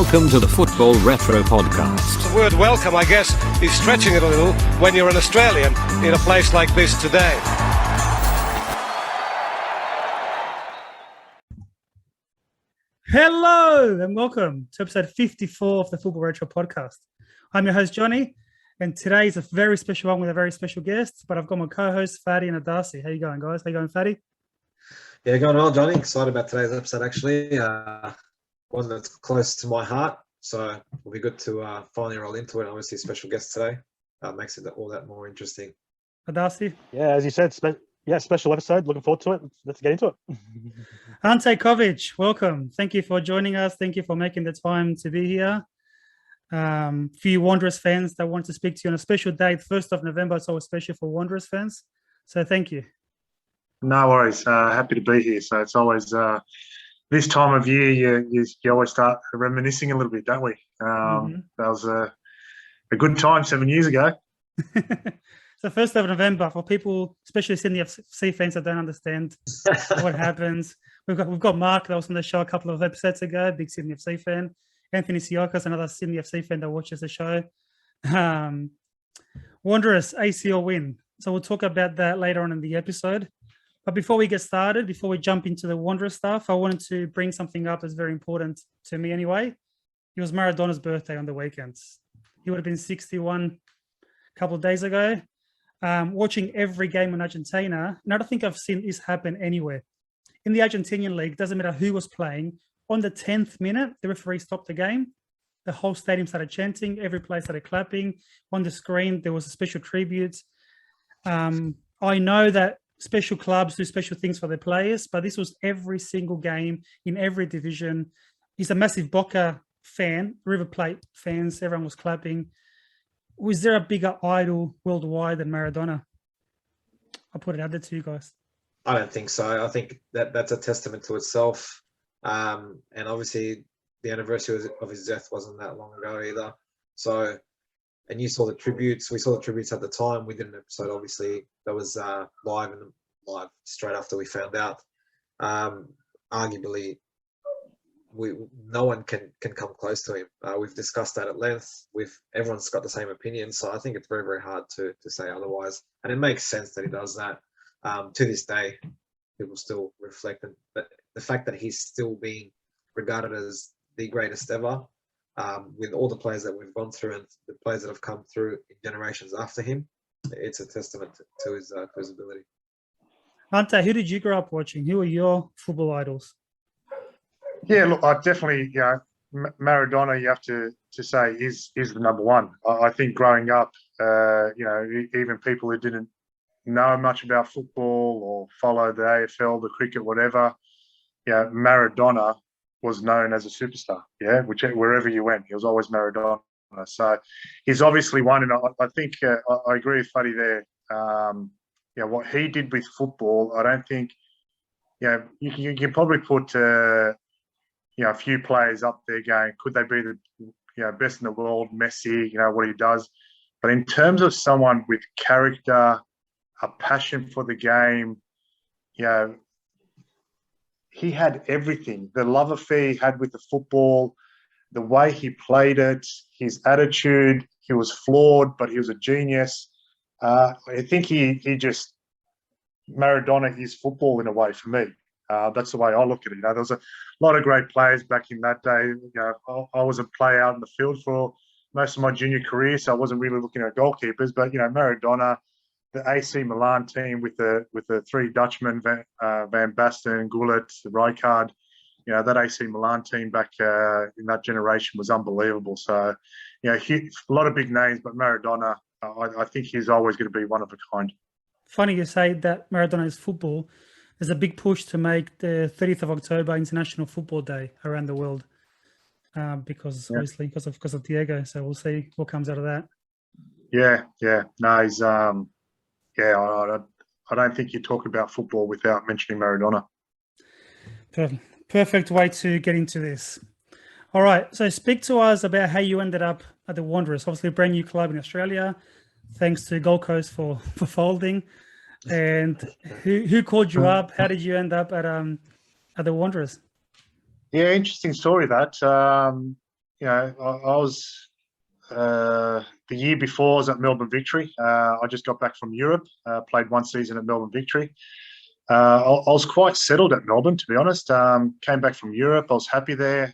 Welcome to the Football Retro Podcast. The word welcome, I guess, is stretching it a little when you're an Australian in a place like this today. Hello and welcome to episode 54 of the Football Retro Podcast. I'm your host, Johnny, and today is a very special one with a very special guest, but I've got my co-hosts, Fatty and Adasi. How you going, guys? How you going, Fatty? Yeah, going well, Johnny. Excited about today's episode, actually. One that's close to my heart, so it'll be good to finally roll into it. Obviously, special guest today makes it all that more interesting. Adasi? Yeah, as you said, special episode. Looking forward to it. Let's get into it. Ante Covic, welcome. Thank you for joining us. Thank you for making the time to be here. Few Wanderers fans that want to speak to you on a special date, 1st of November. It's always special for Wanderers fans. So thank you. No worries. Happy to be here. So it's always this time of year, you always start reminiscing a little bit, don't we? That was a good time 7 years ago. So 1st of November, for people, especially Sydney FC fans that don't understand what happens, we've got Mark that was on the show a couple of episodes ago, big Sydney FC fan. Anthony Siakas, another Sydney FC fan that watches the show. Wanderers ACL win. So we'll talk about that later on in the episode. But before we get started, before we jump into the Wanderers stuff, I wanted to bring something up that's very important to me anyway. It was Maradona's birthday on the weekend. He would have been 61 a couple of days ago. Watching every game in Argentina, and I don't think I've seen this happen anywhere. In the Argentinian league, doesn't matter who was playing, on the 10th minute, the referee stopped the game. The whole stadium started chanting, every player started clapping. On the screen, there was a special tribute. I know that special clubs do special things for their players, but this was every single game in every division. He's a massive Boca fan, River Plate fans, everyone was clapping. Was there a bigger idol worldwide than Maradona? I'll put it out there to you guys. I don't think so. I think that's a testament to itself. And obviously, the anniversary of his death wasn't that long ago either. So, and you saw the tributes. We saw the tributes at the time. We did an episode, obviously, that was live straight after we found out. Arguably, no one can come close to him. We've discussed that at length. Everyone's got the same opinion, so I think it's very, very hard to say otherwise. And it makes sense that he does that. To this day, people still reflect, but the fact that he's still being regarded as the greatest ever, with all the players that we've gone through and the players that have come through in generations after him, it's a testament to his ability. Ante, who did you grow up watching? Who are your football idols? Yeah, look, I definitely, Maradona, you have to say, is the number one. I think growing up, even people who didn't know much about football or follow the AFL, the cricket, whatever, Maradona was known as a superstar, wherever you went. He was always Maradona. So he's obviously one, and I think I agree with Fuddy there. What he did with football, I don't think, you can probably put, a few players up there going, could they be the best in the world, Messi, what he does. But in terms of someone with character, a passion for the game, he had everything. The love affair he had with the football, the way he played it, his attitude, he was flawed, but he was a genius. I think he just, Maradona is football in a way for me. That's the way I look at it. There was a lot of great players back in that day. I was a player out in the field for most of my junior career, so I wasn't really looking at goalkeepers. But Maradona, the AC Milan team with the three Dutchmen, Van Basten, Gullit, Rijkaard, that AC Milan team back in that generation was unbelievable. So, a lot of big names, but Maradona, I think he's always going to be one of a kind. Funny you say that Maradona is football. There's a big push to make the 30th of October International Football Day around the world because of Diego. So we'll see what comes out of that. Yeah. No, he's I don't think you talk about football without mentioning Maradona. Perfect way to get into this. All right, so speak to us about how you ended up at the Wanderers. Obviously, a brand new club in Australia. Thanks to Gold Coast for folding. And who called you up? How did you end up at the Wanderers? Yeah, interesting story that. I was the year before I was at Melbourne Victory. I just got back from Europe, played one season at Melbourne Victory. I was quite settled at Melbourne, to be honest. Came back from Europe. I was happy there.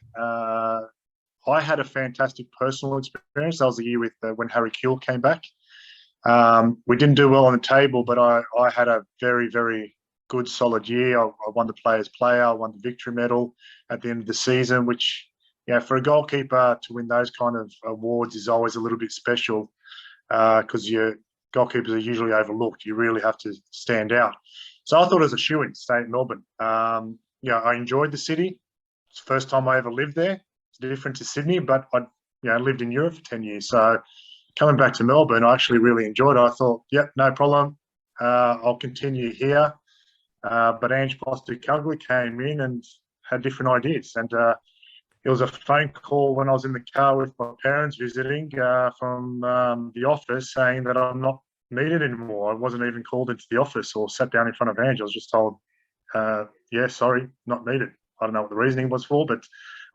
I had a fantastic personal experience. That was the year with when Harry Kewell came back. We didn't do well on the table, but I had a very, very good, solid year. I won the Players' Player. I won the Victory Medal at the end of the season, which, for a goalkeeper to win those kind of awards is always a little bit special because your goalkeepers are usually overlooked. You really have to stand out. So I thought it was a shoo-in to stay at Melbourne. I enjoyed the city. It's the first time I ever lived there. It's different to Sydney, but I lived in Europe for 10 years. So coming back to Melbourne, I actually really enjoyed it. I thought, yep, no problem. I'll continue here. But Ange Postecoglou came in and had different ideas. And it was a phone call when I was in the car with my parents visiting from the office saying that I'm not needed anymore. I wasn't even called into the office or sat down in front of Ange. I was just told, sorry, not needed. I don't know what the reasoning was for, but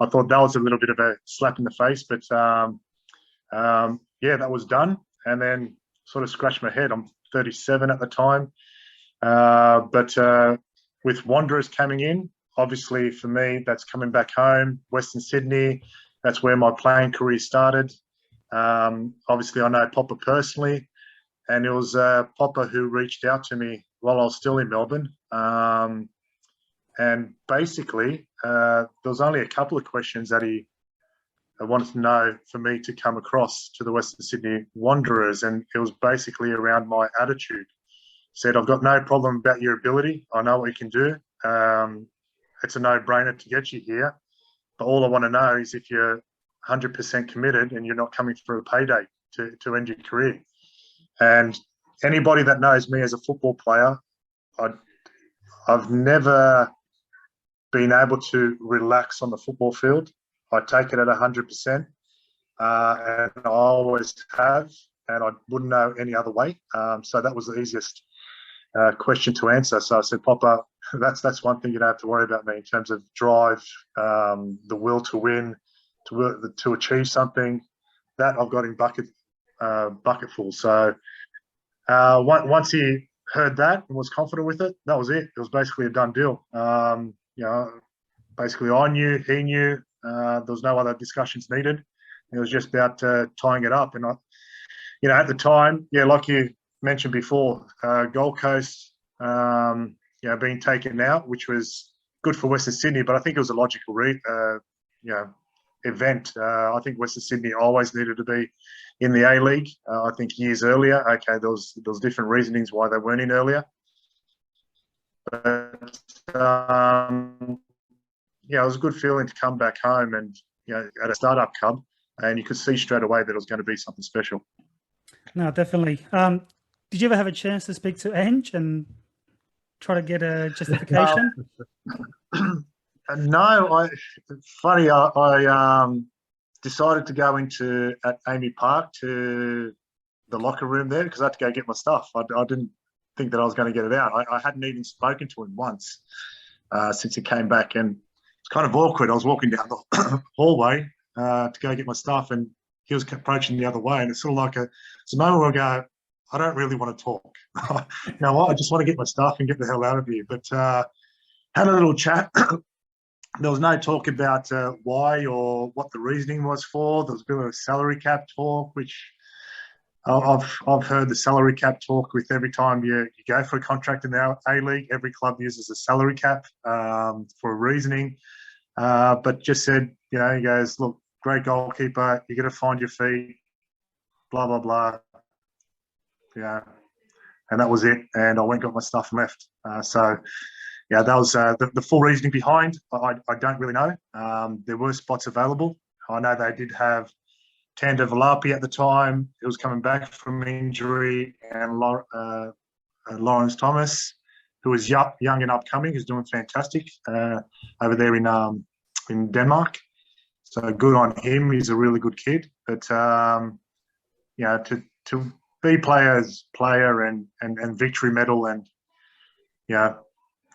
I thought that was a little bit of a slap in the face. But that was done. And then sort of scratched my head. I'm 37 at the time. But with Wanderers coming in, obviously for me, that's coming back home, Western Sydney. That's where my playing career started. Obviously, I know Popper personally, and it was Popper who reached out to me while I was still in Melbourne. And basically, there was only a couple of questions that he wanted to know for me to come across to the Western Sydney Wanderers, and it was basically around my attitude. Said, I've got no problem about your ability. I know what you can do. It's a no-brainer to get you here. But all I want to know is if you're 100% committed and you're not coming for a payday to end your career. And anybody that knows me as a football player, I've never been able to relax on the football field. I take it at 100%, and I always have, and I wouldn't know any other way. So that was the easiest question to answer. So I said, Popper, that's one thing you don't have to worry about me in terms of drive, the will to win, to achieve something. That I've got in bucketful. So once he heard that and was confident with it, that was it. It was basically a done deal. Basically I knew, he knew. There was no other discussions needed. It was just about tying it up. And at the time, like you mentioned before, Gold Coast, being taken out, which was good for Western Sydney, but I think it was a logical event. I think Western Sydney always needed to be in the A-League. I think years earlier, okay, there was different reasonings why they weren't in earlier. But it was a good feeling to come back home and at a startup club, and you could see straight away that it was going to be something special. No, definitely. Did you ever have a chance to speak to Ange and try to get a justification? No, funny. I decided to go at Amy Park to the locker room there because I had to go get my stuff. I didn't think that I was going to get it out. I hadn't even spoken to him once since he came back, and it's kind of awkward. I was walking down the hallway to go get my stuff, and he was approaching the other way, and it's sort of like it's a moment where I go, I don't really want to talk. You know what? I just want to get my stuff and get the hell out of here. But had a little chat. There was no talk about why or what the reasoning was for. There was a bit of a salary cap talk, which I've heard the salary cap talk with every time you go for a contract in the A-League. Every club uses a salary cap for a reasoning. But just said, he goes, look, great goalkeeper, you're going to find your feet, blah, blah, blah. And that was it. And I went and got my stuff and left. That was the full reasoning behind. I don't really know. There were spots available. I know they did have Tanda Valapi at the time, who was coming back from injury, and Lawrence Thomas, who was young and upcoming, who's doing fantastic over there in Denmark. So good on him. He's a really good kid. But to be player and victory medal and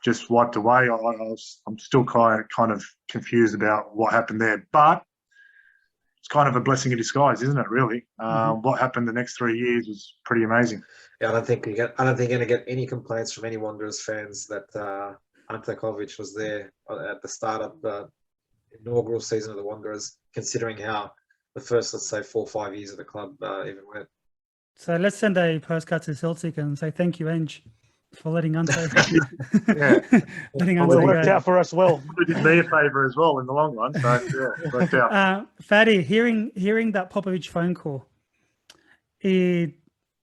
just wiped away. I'm still kind of confused about what happened there. But it's kind of a blessing in disguise, isn't it? Really, what happened the next 3 years was pretty amazing. Yeah, I don't think you're going to get any complaints from any Wanderers fans that Ante Covic was there at the start of the inaugural season of the Wanderers, considering how the first, let's say, 4 or 5 years of the club even went. So let's send a postcard to Celtic and say thank you, Eng, for letting Ante. Yeah. letting Well, Ante it worked go. out for us well. It did me a favour as well in the long run. So yeah, it worked out. Fatty, hearing that Popovic phone call, it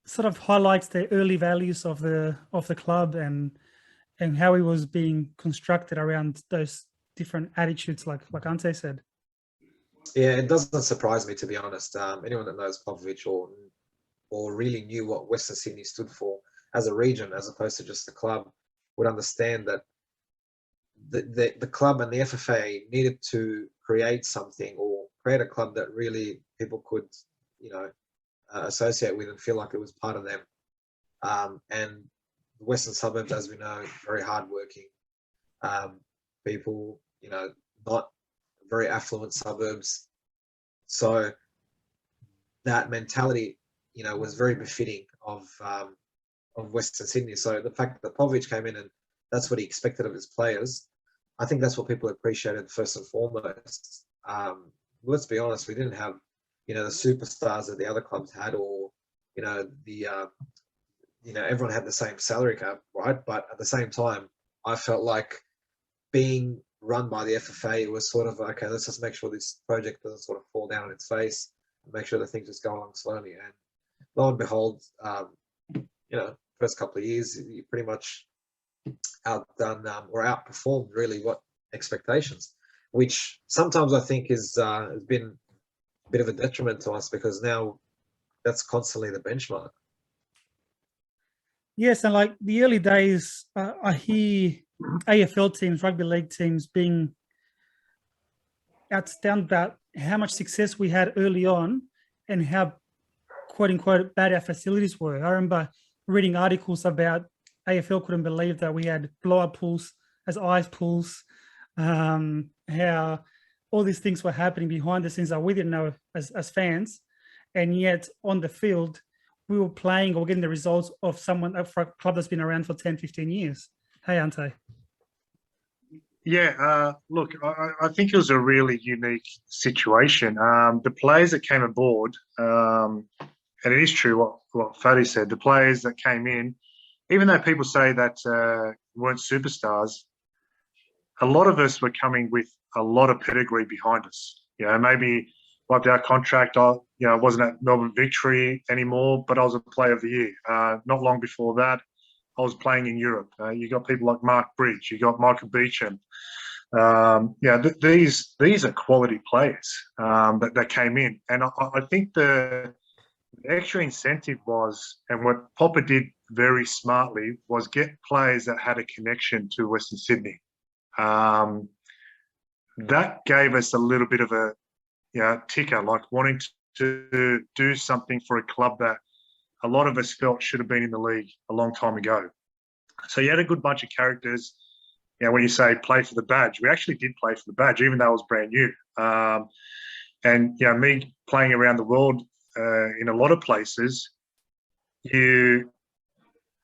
sort of highlights the early values of the club and how he was being constructed around those different attitudes, like Ante said. Yeah, it doesn't surprise me, to be honest. Anyone that knows Popovic or really knew what Western Sydney stood for as a region, as opposed to just the club, would understand that the club and the FFA needed to create something, or create a club that really people could, associate with and feel like it was part of them. And the Western suburbs, as we know, very hardworking people, not very affluent suburbs. So that mentality, was very befitting of Western Sydney. So the fact that Popovic came in and that's what he expected of his players, I think that's what people appreciated first and foremost. Let's be honest, we didn't have, the superstars that the other clubs had, or, everyone had the same salary cap, right? But at the same time, I felt like being run by the FFA was sort of, okay, let's just make sure this project doesn't sort of fall down on its face, and make sure that things just go along slowly. And lo and behold, first couple of years, you pretty much outdone or outperformed really what expectations, which sometimes I think has been a bit of a detriment to us, because now that's constantly the benchmark. Yes, and like the early days, I hear AFL teams, rugby league teams, being outstanding about how much success we had early on and how, quote unquote, bad our facilities were. I remember reading articles about AFL couldn't believe that we had blower pools as ice pools, how all these things were happening behind the scenes that we didn't know as fans. And yet on the field, we were playing or getting the results of for a club that's been around for 10, 15 years. Hey, Ante. Yeah, look, I think it was a really unique situation. The players that came aboard, and it is true what Fatty said, the players that came in, even though people say that weren't superstars, a lot of us were coming with a lot of pedigree behind us. Maybe wiped our contract. I wasn't at Melbourne Victory anymore, but I was a Player of the Year. Not long before that, I was playing in Europe. You got people like Mark Bridge, you got Michael Beecham. These are quality players that came in, and I think the extra incentive was, and what Popper did very smartly, was get players that had a connection to Western Sydney. That gave us a little bit of a ticker, like wanting to do something for a club that a lot of us felt should have been in the league a long time ago. So you had a good bunch of characters. When you say play for the badge, we actually did play for the badge, even though it was brand new. And me playing around the world in a lot of places, you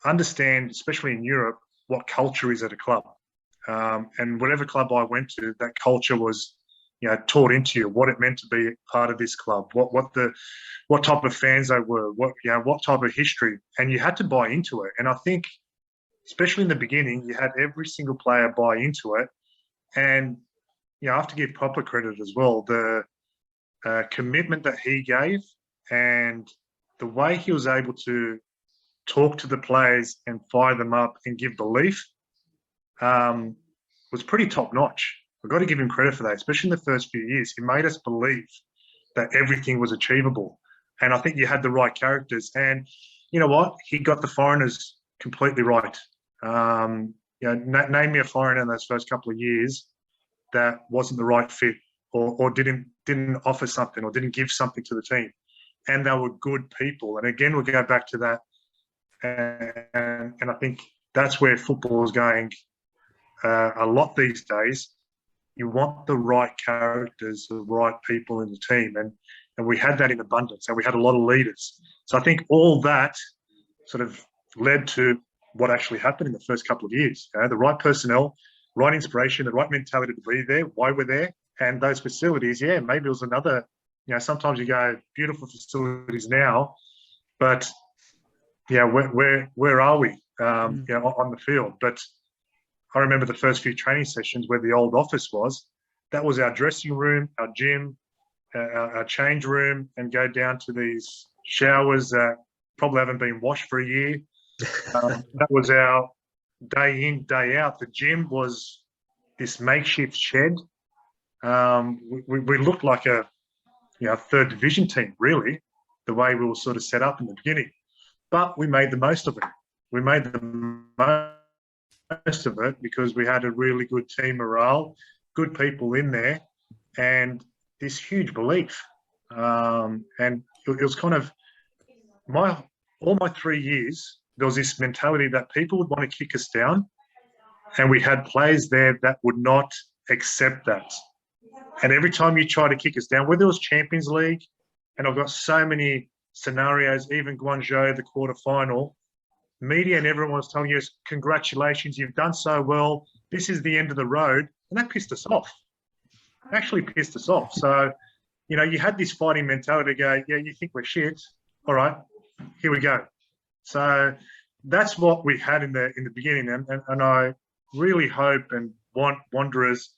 understand, especially in Europe, what culture is at a club. And whatever club I went to, that culture was taught into you, what it meant to be part of this club, what type of fans they were, what type of history, and you had to buy into it. And I think, especially in the beginning, you had every single player buy into it. And I have to give Popper credit as well. The commitment that he gave and the way he was able to talk to the players and fire them up and give belief was pretty top notch. I've got to give him credit for that, especially in the first few years. He made us believe that everything was achievable. And I think you had the right characters. And you know what? He got the foreigners completely right. Name me a foreigner in those first couple of years that wasn't the right fit or didn't offer something or didn't give something to the team. And they were good people. And again, we'll go back to that. And I think that's where football is going a lot these days. you want the right characters, the right people in the team. And we had that in abundance, and we had a lot of leaders. So I think all that sort of led to what actually happened in the first couple of years. You know, the right personnel, right inspiration, the right mentality to be there, why we're there, and those facilities. Yeah, maybe it was another, you know, sometimes you go, beautiful facilities now, but yeah, where are we, you know, on the field? But I remember the first few training sessions where the old office was. That was our dressing room, our gym, our change room, and go down to these showers that probably haven't been washed for a year. That was our day in, day out. The gym was this makeshift shed. We looked like a, you know, third division team, really, the way we were sort of set up in the beginning. But we made the most of it. We made the most of it because we had a really good team morale, good people in there, and this huge belief. And it was kind of all my 3 years, there was this mentality that people would want to kick us down, and we had players there that would not accept that. And every time you try to kick us down, whether it was Champions League, and I've got so many scenarios, even Guangzhou, the quarterfinal, media and everyone was telling us, congratulations, you've done so well. This is the end of the road. And that pissed us off. Actually pissed us off. So, you know, you had this fighting mentality to go, yeah, you think we're shit. All right, here we go. So that's what we had in the beginning. And I really hope and want Wanderers,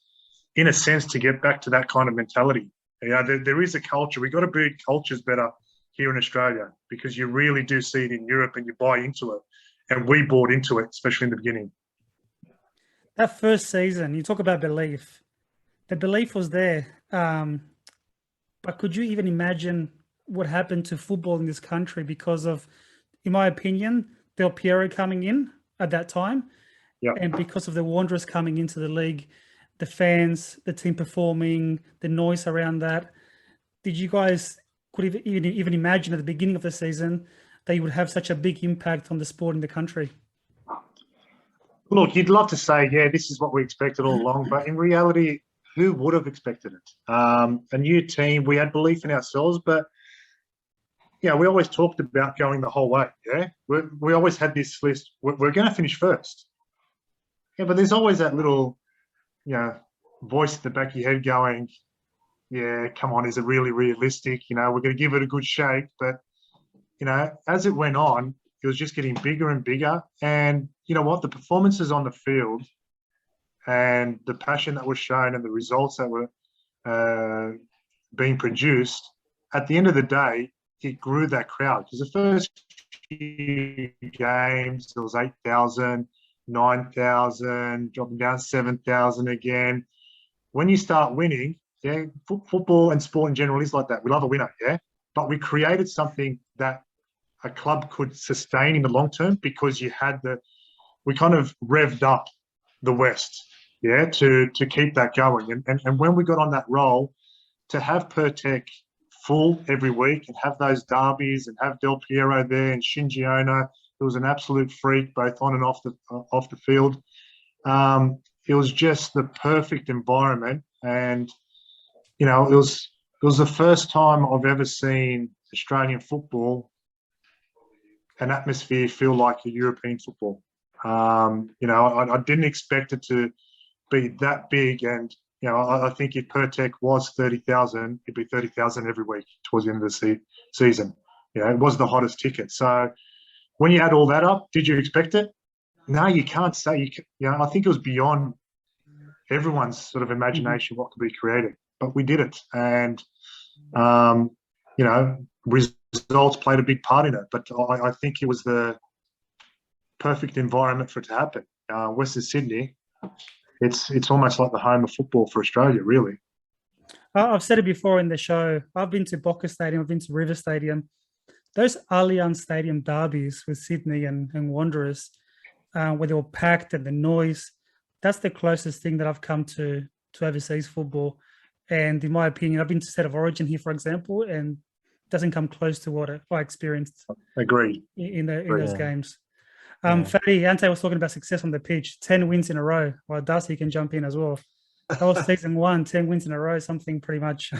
in a sense, to get back to that kind of mentality. You know, there is a culture. We've got to build cultures better here in Australia, because you really do see it in Europe and you buy into it. And we bought into it, especially in the beginning. That first season, you talk about belief. The belief was there. But could you even imagine what happened to football in this country because of, in my opinion, Del Piero coming in at that time? Yeah. And because of the Wanderers coming into the league, the fans, the team performing, the noise around that. Did you guys could even imagine at the beginning of the season that you would have such a big impact on the sport in the country? Look, you'd love to say, yeah, this is what we expected all along, but in reality, who would have expected it? A new team, we had belief in ourselves, but yeah, we always talked about going the whole way. Yeah, we always had this list. We're going to finish first. Yeah, but there's always that little, you know, voice at the back of your head going, yeah, come on, is it really realistic? You know, we're going to give it a good shake. But, you know, as it went on, it was just getting bigger and bigger. And you know what? The performances on the field and the passion that was shown and the results that were being produced, at the end of the day, it grew that crowd. Because the first few games, there was 8,000, 9,000, dropping down 7,000 again. When you start winning, yeah, football and sport in general is like that. We love a winner, yeah? But we created something that a club could sustain in the long term, because you had we kind of revved up the West, yeah, to keep that going. And when we got on that roll, to have Pertec full every week and have those derbies and have Del Piero there and Shinji Ono, who was an absolute freak both on and off the field. It was just the perfect environment. And you know, it was the first time I've ever seen Australian football, an atmosphere, feel like a European football. You know, I didn't expect it to be that big. And, you know, I think if Pertec was 30,000, it'd be 30,000 every week towards the end of the season. You know, it was the hottest ticket. So when you add all that up, did you expect it? No, you can't say. You know, I think it was beyond everyone's sort of imagination what could be created. But we did it. And, you know, results played a big part in it. But I think it was the perfect environment for it to happen. Western Sydney, it's almost like the home of football for Australia, really. I've said it before in the show. I've been to Boca Stadium. I've been to River Stadium. Those Allianz Stadium derbies with Sydney and Wanderers, where they were packed and the noise, that's the closest thing that I've come to overseas football. And in my opinion, I've been to State of Origin here, for example, and it doesn't come close to what I experienced. Agreed. In those games. Fatty, Ante was talking about success on the pitch, 10 wins in a row. Well, Darcy can jump in as well. That was season 1, 10 wins in a row, something pretty much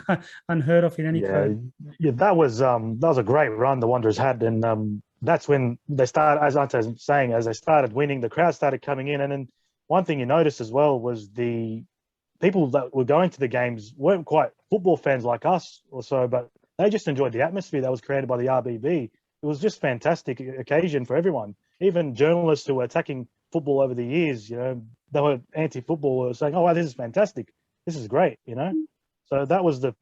unheard of in any Yeah, code. yeah, that was a great run the Wanderers had, and that's when they started, as Ante was saying, as they started winning, the crowd started coming in, and then one thing you noticed as well was the people that were going to the games weren't quite football fans like us or so, but they just enjoyed the atmosphere that was created by the RBB. It was just fantastic occasion for everyone. Even journalists who were attacking football over the years, they were anti-football, were saying, "Oh, wow, this is fantastic. This is great," So that was the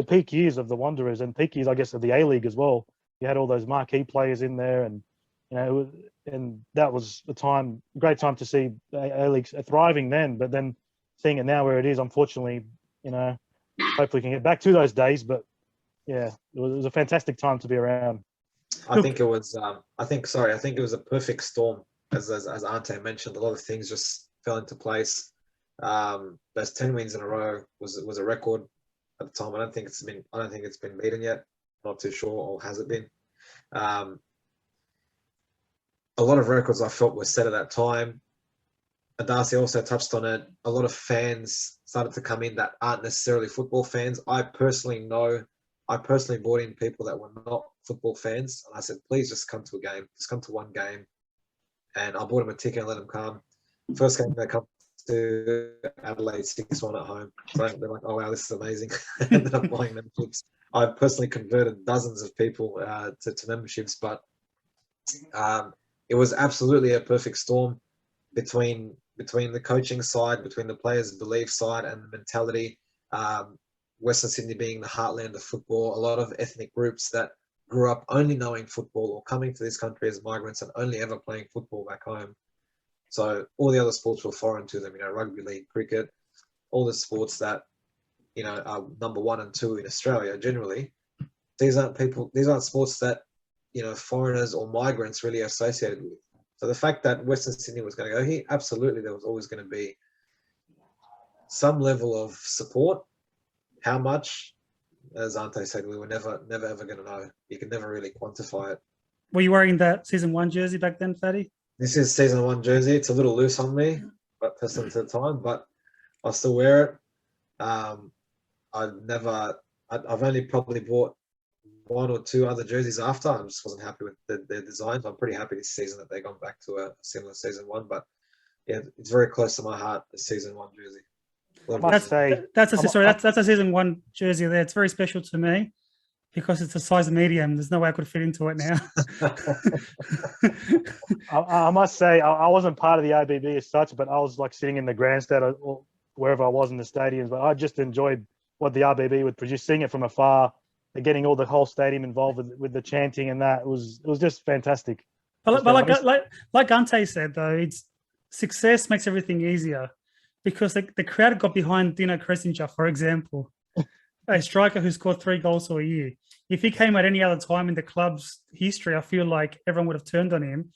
peak years of the Wanderers, and peak years, I guess, of the A-League as well. You had all those marquee players in there, and and that was great time to see A-League thriving then. But then seeing it now where it is, unfortunately, hopefully we can get back to those days. But yeah, it was a fantastic time to be around. I think it was. I think it was a perfect storm, as Ante mentioned. A lot of things just fell into place. Those 10 wins in a row was a record at the time. I don't think it's been beaten yet. Not too sure, or has it been? A lot of records I felt were set at that time. Darcy also touched on it. A lot of fans started to come in that aren't necessarily football fans. I personally brought in people that were not football fans, and I said, please just come to a game. Just come to one game. And I bought them a ticket and let them come. First game they come to Adelaide, 6-1 at home. So they're like, oh, wow, this is amazing. Ended up buying memberships. I personally converted dozens of people to memberships, but it was absolutely a perfect storm between the coaching side, between the players' belief side and the mentality. Western Sydney being the heartland of football, a lot of ethnic groups that grew up only knowing football or coming to this country as migrants and only ever playing football back home. So all the other sports were foreign to them, rugby league, cricket, all the sports that, are number 1 and 2 in Australia generally. These aren't sports that, foreigners or migrants really associated with. So the fact that Western Sydney was going to go here, absolutely, there was always going to be some level of support. How much, as Ante said, we were never ever going to know. You can never really quantify it. Were you wearing that season 1 jersey back then, Fatty? This is season 1 jersey. It's a little loose on me, but testament to the time. But I still wear it. I've only probably bought 1 or 2 other jerseys after. I just wasn't happy with their designs. I'm pretty happy this season that they've gone back to a similar season 1. But yeah, it's very close to my heart, the season 1 jersey. That's a season 1 jersey there. It's very special to me because it's a size medium. There's no way I could fit into it now. I must say, I wasn't part of the RBB as such, but I was like sitting in the grandstand or wherever I was in the stadiums. But I just enjoyed what the RBB would produce, seeing it from afar, and getting the whole stadium involved with the chanting and that. It was just fantastic. But like Ante said, though, it's success makes everything easier. Because the crowd got behind Dino Cressinger, for example, a striker who scored 3 goals a year. If he came at any other time in the club's history, I feel like everyone would have turned on him.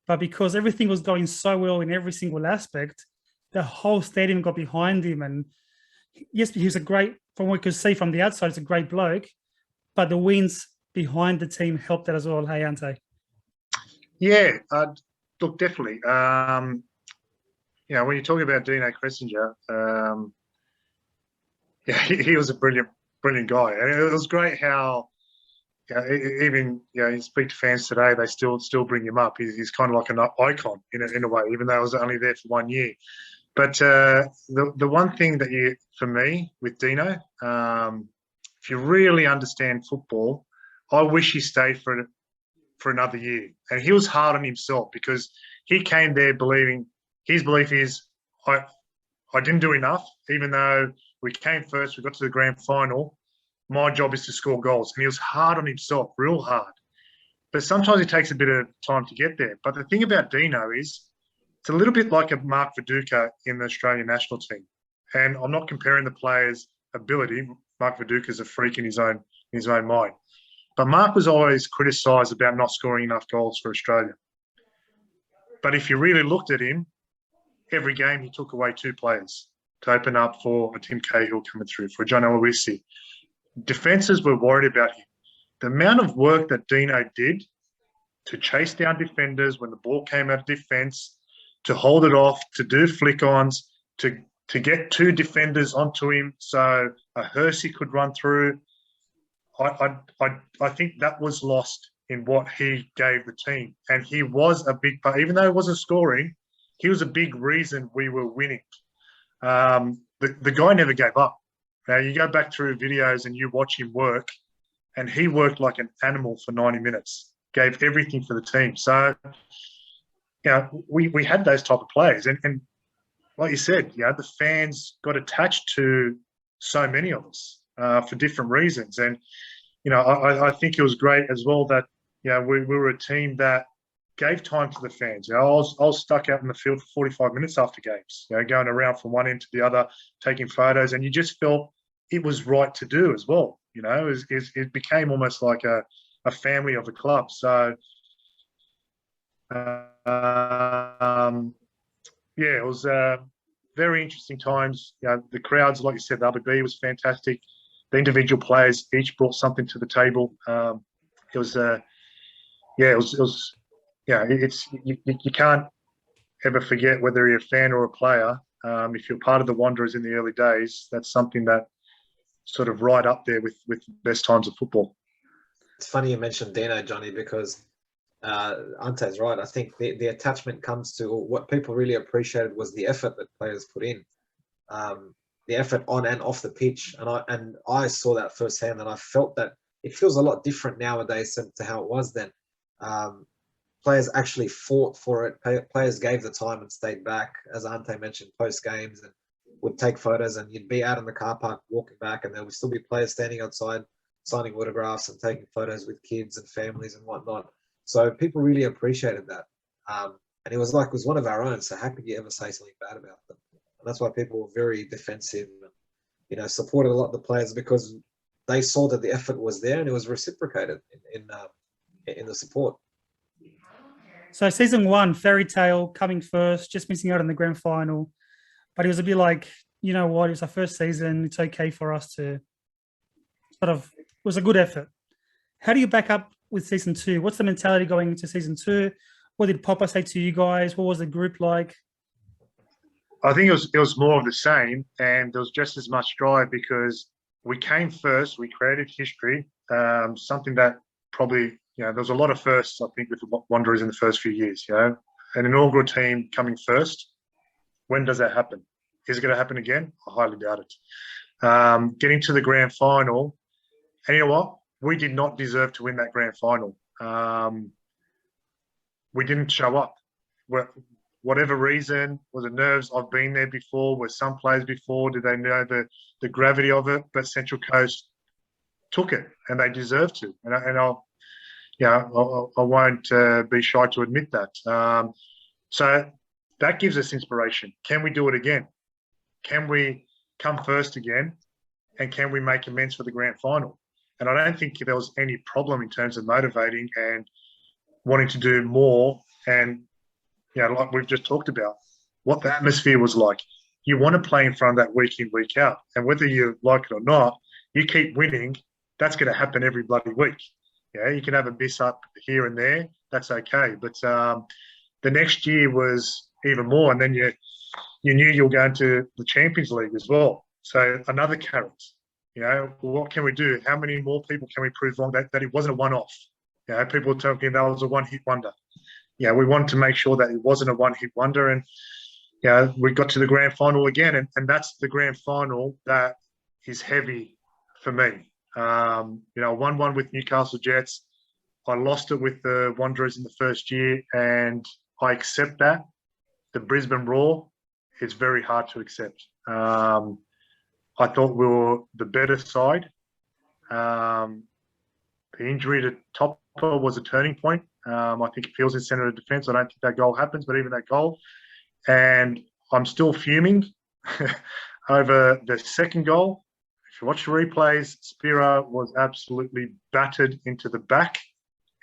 But because everything was going so well in every single aspect, the whole stadium got behind him. And yes, he was from what we could see from the outside, it's a great bloke. But the wins behind the team helped that as well. Hey, Ante. Yeah, look, definitely. When you're talking about Dino Cressinger, he was a brilliant guy, and it was great how, even you speak to fans today, they still bring him up. He's kind of like an icon in a way, even though I was only there for 1 year. But the one thing that for me with Dino, if you really understand football, I wish he stayed for another year. And he was hard on himself because he came there believing. His belief is, I didn't do enough, even though we came first, we got to the grand final. My job is to score goals. And he was hard on himself, real hard. But sometimes it takes a bit of time to get there. But the thing about Dino is, it's a little bit like a Mark Viduka in the Australian national team. And I'm not comparing the players' ability. Mark Viduka is a freak in his own mind. But Mark was always criticised about not scoring enough goals for Australia. But if you really looked at him, every game he took away 2 players to open up for a Tim Cahill coming through, for John Aloisi. Defences were worried about him. The amount of work that Dino did to chase down defenders when the ball came out of defence, to hold it off, to do flick-ons, to to get two defenders onto him so a Hersey could run through, I think that was lost in what he gave the team. And he was a big part, even though he wasn't scoring, he was a big reason we were winning. The guy never gave up. Now, you go back through videos and you watch him work, and he worked like an animal for 90 minutes, gave everything for the team. So, we had those type of players. And like you said, the fans got attached to so many of us for different reasons. And, I think it was great as well that, we were a team that gave time to the fans. I was stuck out in the field for 45 minutes after games, going around from one end to the other, taking photos, and you just felt it was right to do as well. It became almost like a family of a club. So, it was very interesting times. The crowds, like you said, the RBB was fantastic. The individual players each brought something to the table. It was you can't ever forget whether you're a fan or a player. If you're part of the Wanderers in the early days, that's something that sort of right up there with the best times of football. It's funny you mentioned Dino, Johnny, because Ante's right. I think the attachment comes to what people really appreciated was the effort that players put in, the effort on and off the pitch. And I saw that firsthand, and I felt that it feels a lot different nowadays to how it was then. Players actually fought for it. Players gave the time and stayed back, as Ante mentioned, post games, and would take photos. And you'd be out in the car park walking back, and there would still be players standing outside signing autographs and taking photos with kids and families and whatnot. So people really appreciated that. And it was one of our own. So how could you ever say something bad about them? And that's why people were very defensive, and, supported a lot of the players, because they saw that the effort was there and it was reciprocated in the support. So season 1, fairy tale, coming first, just missing out on the grand final. But it was a bit like, it was our first season. It's okay for us to it was a good effort. How do you back up with season 2? What's the mentality going into season 2? What did Popper say to you guys? What was the group like? I think it was more of the same, and there was just as much drive because we came first. We created history, something that probably, there was a lot of firsts, I think, with the Wanderers in the first few years. An inaugural team coming first. When does that happen? Is it going to happen again? I highly doubt it. Getting to the grand final, and you know what? We did not deserve to win that grand final. We didn't show up. Whatever reason, was it nerves? I've been there before. Were some players before? Did they know the gravity of it? But Central Coast took it, and they deserved to. And I won't be shy to admit that. So that gives us inspiration. Can we do it again? Can we come first again? And can we make amends for the grand final? And I don't think there was any problem in terms of motivating and wanting to do more. And, like we've just talked about, what the atmosphere was like. You want to play in front of that week in, week out. And whether you like it or not, you keep winning, that's going to happen every bloody week. You can have a miss up here and there. That's okay. But the next year was even more. And then you knew you were going to the Champions League as well. So another carrot. What can we do? How many more people can we prove wrong that it wasn't a one-off? People were talking that was a one-hit wonder. We wanted to make sure that it wasn't a one-hit wonder. And, we got to the grand final again. And that's the grand final that is heavy for me. 1-1 with Newcastle Jets. I lost it with the Wanderers in the first year, and I accept that. The Brisbane Roar is very hard to accept. I thought we were the better side. The injury to Topper was a turning point. I think it feels in centre of defence. I don't think that goal happens, but even that goal. And I'm still fuming over the second goal. If you watch the replays, Spira was absolutely battered into the back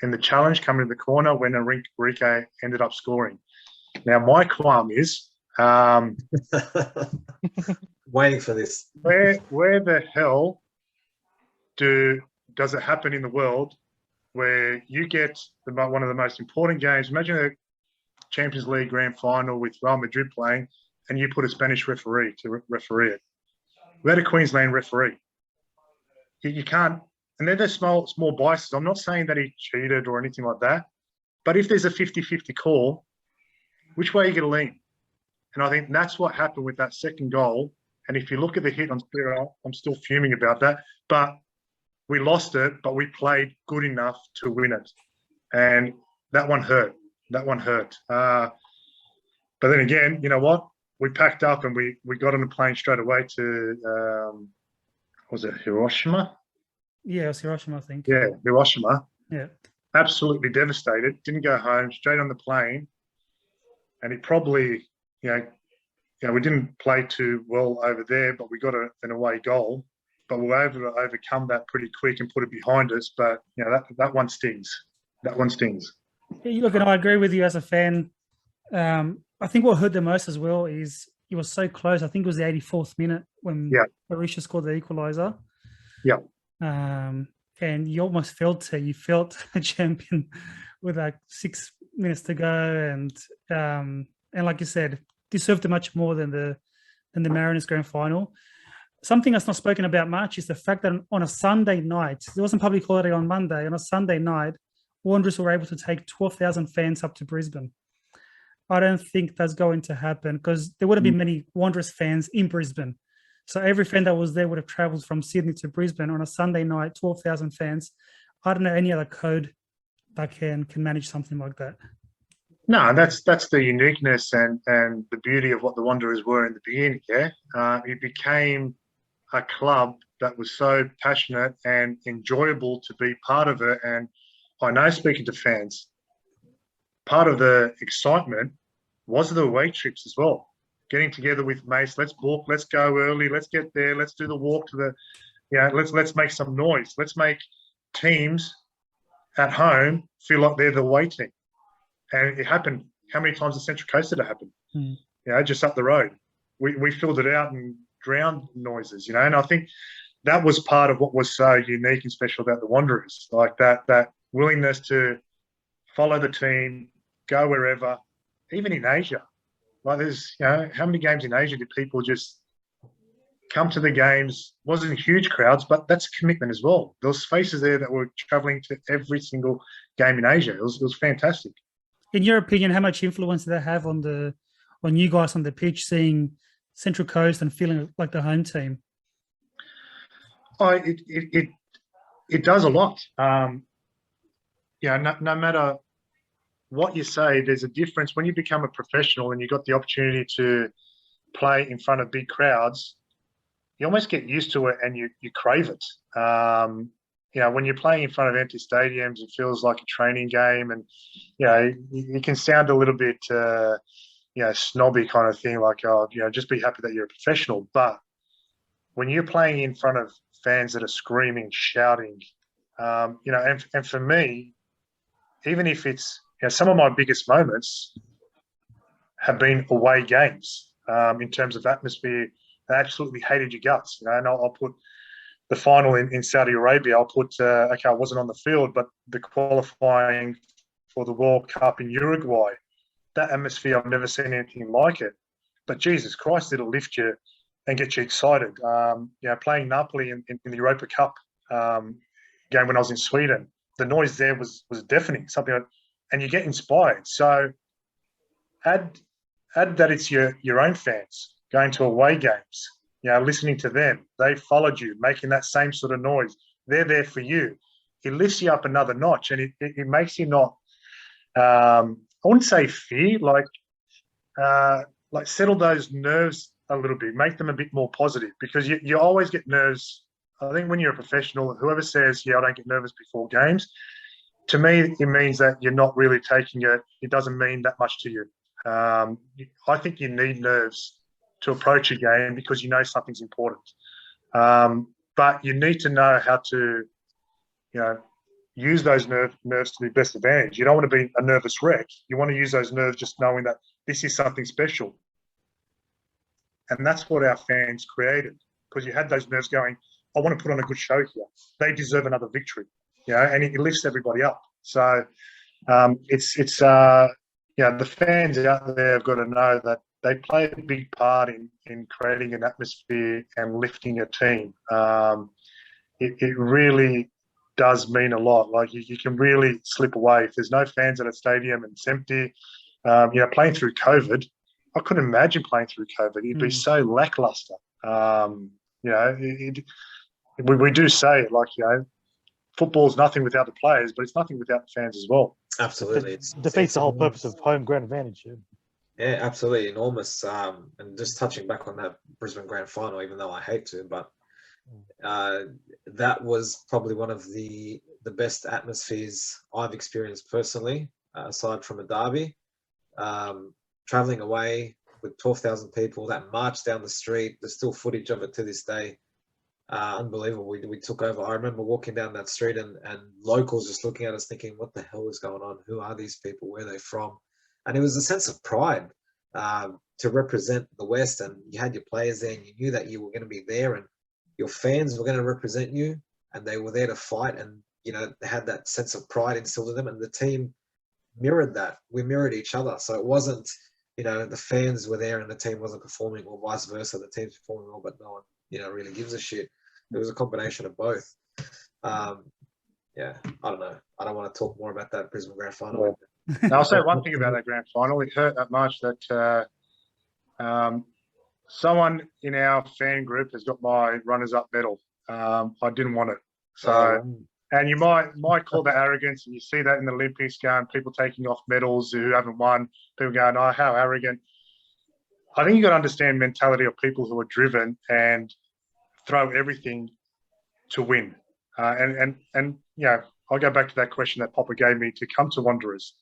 in the challenge coming to the corner when Enrique ended up scoring. Now, my qualm is... waiting for this. Where the hell does it happen in the world where you get one of the most important games? Imagine a Champions League grand final with Real Madrid playing. and you put a Spanish referee to referee it. We had a Queensland referee. You can't, and they're the small biases. I'm not saying that he cheated or anything like that, but if there's a 50-50 call, which way are you going to lean? And I think that's what happened with that second goal. And if you look at the hit on Spiro, I'm still fuming about that. But we lost it, but we played good enough to win it. And that one hurt. That one hurt. But then again, you know what? We packed up and we got on a plane straight away to, was it Hiroshima? Yeah, it was Hiroshima, I think. Yeah, Hiroshima. Yeah. Absolutely devastated. Didn't go home, straight on the plane. And it probably, we didn't play too well over there, but we got an away goal. But we were able to overcome that pretty quick and put it behind us. But, that one stings. That one stings. Yeah, look, and I agree with you as a fan. I think what hurt the most as well is it was so close. I think it was the 84th minute when Berisha scored the equaliser. Yeah. And you almost felt it. You felt a champion with like 6 minutes to go, and like you said, deserved it much more than the Mariners grand final. Something that's not spoken about much is the fact that on a Sunday night, there wasn't public holiday on Monday. On a Sunday night, Wanderers were able to take 12,000 fans up to Brisbane. I don't think that's going to happen because there wouldn't be many Wanderers fans in Brisbane. So every fan that was there would have travelled from Sydney to Brisbane on a Sunday night, 12,000 fans. I don't know any other code that can manage something like that. No, that's the uniqueness and the beauty of what the Wanderers were in the beginning, it became a club that was so passionate and enjoyable to be part of it. And I know, speaking to fans, part of the excitement was the away trips as well. Getting together with mates, let's book, let's go early, let's get there, let's do the walk to the, let's make some noise. Let's make teams at home feel like they're the away team. And it happened. How many times in Central Coast did it happen? Just up the road. We filled it out and drowned noises, and I think that was part of what was so unique and special about the Wanderers, like that willingness to follow the team, go wherever, even in Asia. Like there's, how many games in Asia did people just come to the games? Wasn't huge crowds, but that's commitment as well. There was faces there that were traveling to every single game in Asia. It was fantastic. In your opinion, how much influence did that have on you guys on the pitch, seeing Central Coast and feeling like the home team? Oh, it does a lot. No matter what you say, there's a difference when you become a professional and you got the opportunity to play in front of big crowds. You almost get used to it and you crave it. When you're playing in front of empty stadiums, it feels like a training game, and you can sound a little bit snobby kind of thing, like just be happy that you're a professional. But when you're playing in front of fans that are screaming, shouting, and for me, even if it's some of my biggest moments have been away games in terms of atmosphere. They absolutely hated your guts, and I'll put the final in Saudi Arabia. I'll put I wasn't on the field, but the qualifying for the World Cup in Uruguay. That atmosphere, I've never seen anything like it. But Jesus Christ, it'll lift you and get you excited. Playing Napoli in the Europa Cup game when I was in Sweden, the noise there was deafening. And you get inspired. So add that it's your own fans going to away games, listening to them. They followed you, making that same sort of noise. They're there for you. It lifts you up another notch, and it makes you not. I wouldn't say fear, like settle those nerves a little bit, make them a bit more positive, because you always get nerves. I think when you're a professional, whoever says, I don't get nervous before games, to me, it means that you're not really taking it. It doesn't mean that much to you. I think you need nerves to approach a game because you know something's important. But you need to know how to, use those nerves to the best advantage. You don't want to be a nervous wreck. You want to use those nerves just knowing that this is something special. And that's what our fans created, because you had those nerves going, I want to put on a good show here. They deserve another victory, and it lifts everybody up. So the fans out there have got to know that they play a big part in creating an atmosphere and lifting a team. It really does mean a lot. Like you can really slip away if there's no fans at a stadium and it's empty. Playing through COVID, I couldn't imagine playing through COVID. It'd be so lackluster. We do say it like, football's nothing without the players, but it's nothing without the fans as well. Absolutely. It defeats the whole purpose of home ground advantage. Yeah. Yeah, absolutely enormous. And just touching back on that Brisbane Grand Final, even though I hate to, but that was probably one of the best atmospheres I've experienced personally, aside from a derby. Traveling away with 12,000 people, that march down the street, there's still footage of it to this day. Unbelievable. We took over. I remember walking down that street and locals just looking at us thinking, what the hell is going on? Who are these people? Where are they from? And it was a sense of pride to represent the West, and you had your players there and you knew that you were going to be there and your fans were going to represent you and they were there to fight, and they had that sense of pride instilled in them, and the team mirrored that. We mirrored each other. So it wasn't, the fans were there and the team wasn't performing, or vice versa. The team's performing well, but no one, really gives a shit. It was a combination of both. I don't know. I don't want to talk more about that Brisbane Grand Final. Now, I'll say one thing about that Grand Final. It hurt that much that someone in our fan group has got my runners-up medal. I didn't want it. So, and you might call that arrogance, and you see that in the Olympics, going people taking off medals who haven't won. People going, "Oh, how arrogant!" I think you got to understand mentality of people who are driven and throw everything to win. And I'll go back to that question that Popper gave me to come to Wanderers.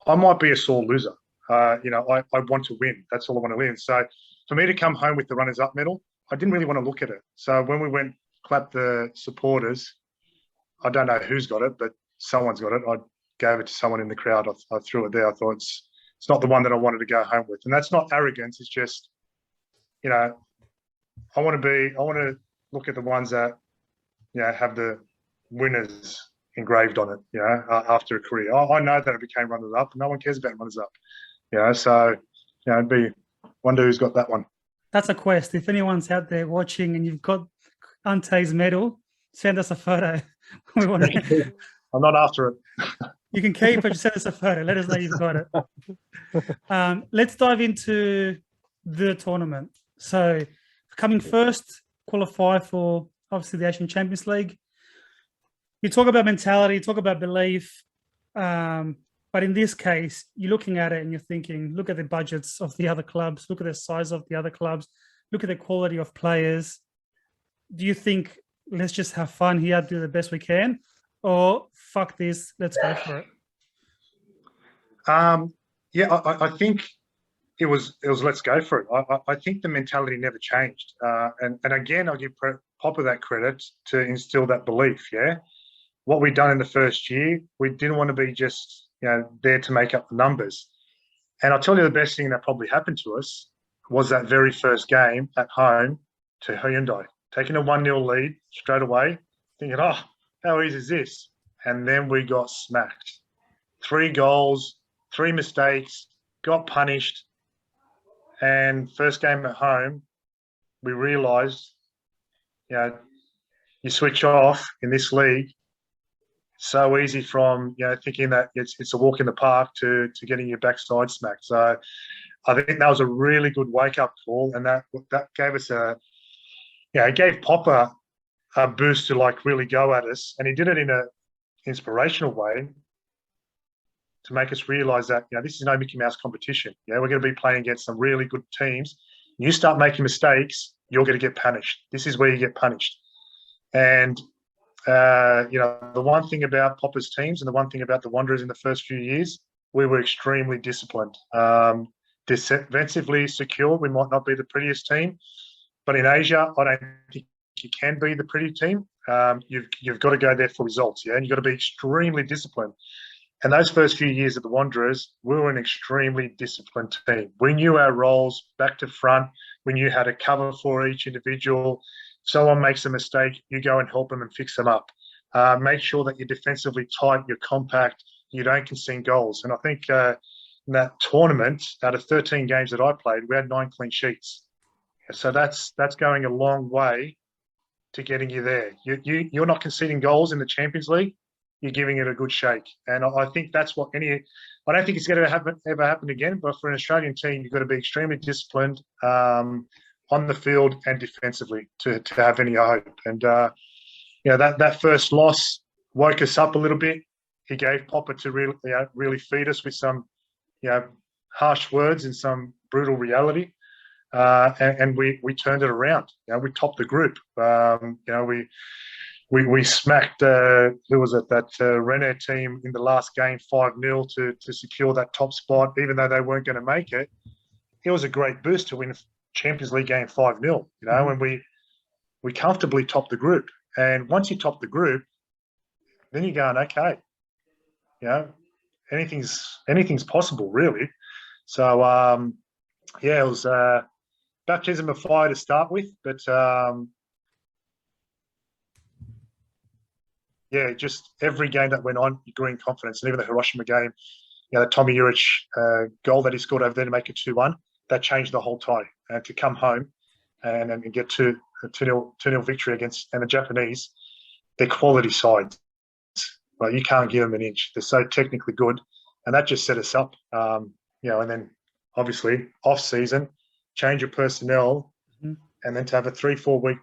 I might be a sore loser. I want to win. That's all I want to win. So for me to come home with the runners-up medal, I didn't really want to look at it. So when we went clap the supporters, I don't know who's got it, but someone's got it. I gave it to someone in the crowd. I threw it there. I thought it's not the one that I wanted to go home with. And that's not arrogance. It's just, I want to look at the ones that, have the winners engraved on it, after a career. I know that it became runners-up. No one cares about runners-up, so, wonder who's got that one. That's a quest. If anyone's out there watching and you've got Ante's medal, send us a photo. We want to... I'm not after it. You can keep it. Send us a photo. Let us know you've got it. Let's dive into the tournament. So, coming first, qualify for obviously the Asian Champions League. You talk about mentality, you talk about belief, but in this case, you're looking at it and you're thinking, look at the budgets of the other clubs, look at the size of the other clubs, look at the quality of players. Do you think, let's just have fun here, do the best we can, or fuck this, let's go for it? I think it was let's go for it. I think the mentality never changed. And again, I'll give Popper that credit to instill that belief, What we'd done in the first year, we didn't want to be just, there to make up the numbers. And I'll tell you the best thing that probably happened to us was that very first game at home to Hyundai, taking a 1-0 lead straight away, thinking, oh, how easy is this? And then we got smacked. 3 goals, 3 mistakes, got punished. And first game at home, we realised, you switch off in this league, so easy from thinking that it's a walk in the park to getting your backside smacked. So I think that was a really good wake up call, and that gave us it gave Popper a boost to really go at us, and he did it in a inspirational way to make us realise that this is no Mickey Mouse competition. We're going to be playing against some really good teams. You start making mistakes, you're going to get punished. This is where you get punished. And the one thing about Popper's teams and the one thing about the Wanderers in the first few years, we were extremely disciplined. Defensively secure, we might not be the prettiest team, but in Asia, I don't think you can be the pretty team. You've got to go there for results, and you've got to be extremely disciplined. And those first few years of the Wanderers, we were an extremely disciplined team. We knew our roles back to front. We knew how to cover for each individual. If someone makes a mistake, you go and help them and fix them up. Make sure that you're defensively tight, you're compact, you don't concede goals. And I think that tournament, out of 13 games that I played, we had 9 clean sheets. So that's going a long way to getting you there. You're not conceding goals in the Champions League. You're giving it a good shake. And I think that's what I don't think it's going to ever happen again, but for an Australian team, you've got to be extremely disciplined on the field and defensively to have any hope. And, that first loss woke us up a little bit. He gave Popper to really feed us with some, harsh words and some brutal reality. And we turned it around. We topped the group. We smacked who was it, that Renner team in the last game 5-0 to secure that top spot, even though they weren't going to make it. It was a great boost to win a Champions League game 5-0. And we comfortably topped the group. And once you top the group, then you're going, okay, anything's possible, really. So it was baptism of fire to start with, but just every game that went on, you grew in confidence. And even the Hiroshima game, the Tommy Urich goal that he scored over there to make it 2-1, that changed the whole tie. And to come home and get to a 2-0 victory against, and the Japanese, they're quality sides. Well, you can't give them an inch. They're so technically good. And that just set us up, and then obviously off-season, change of personnel, and then to have a 3-4 week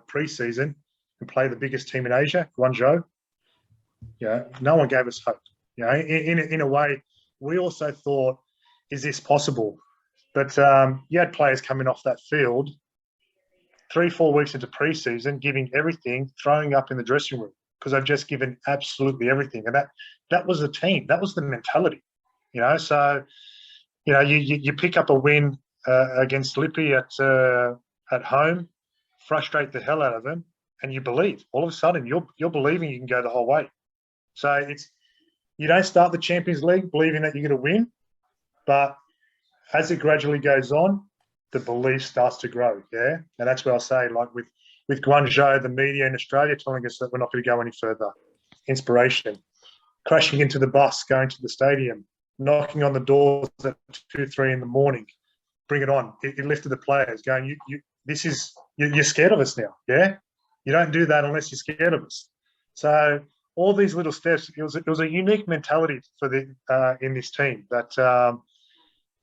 pre-season and play the biggest team in Asia, Guangzhou. No one gave us hope. In a way, we also thought, is this possible? But you had players coming off that field 3-4 weeks into pre-season, giving everything, throwing up in the dressing room because they've just given absolutely everything. And that was the team. That was the mentality. So you pick up a win against Lippi at home, frustrate the hell out of them, and you believe. All of a sudden, you're believing you can go the whole way. So you don't start the Champions League believing that you're going to win, but as it gradually goes on, the belief starts to grow. And that's where I'll say, like with Guangzhou, the media in Australia telling us that we're not going to go any further. Inspiration. Crashing into the bus, going to the stadium, knocking on the doors at 2-3 in the morning. Bring it on. It lifted the players, going, you're scared of us now, You don't do that unless you're scared of us. So all these little steps, it was a unique mentality for in this team that,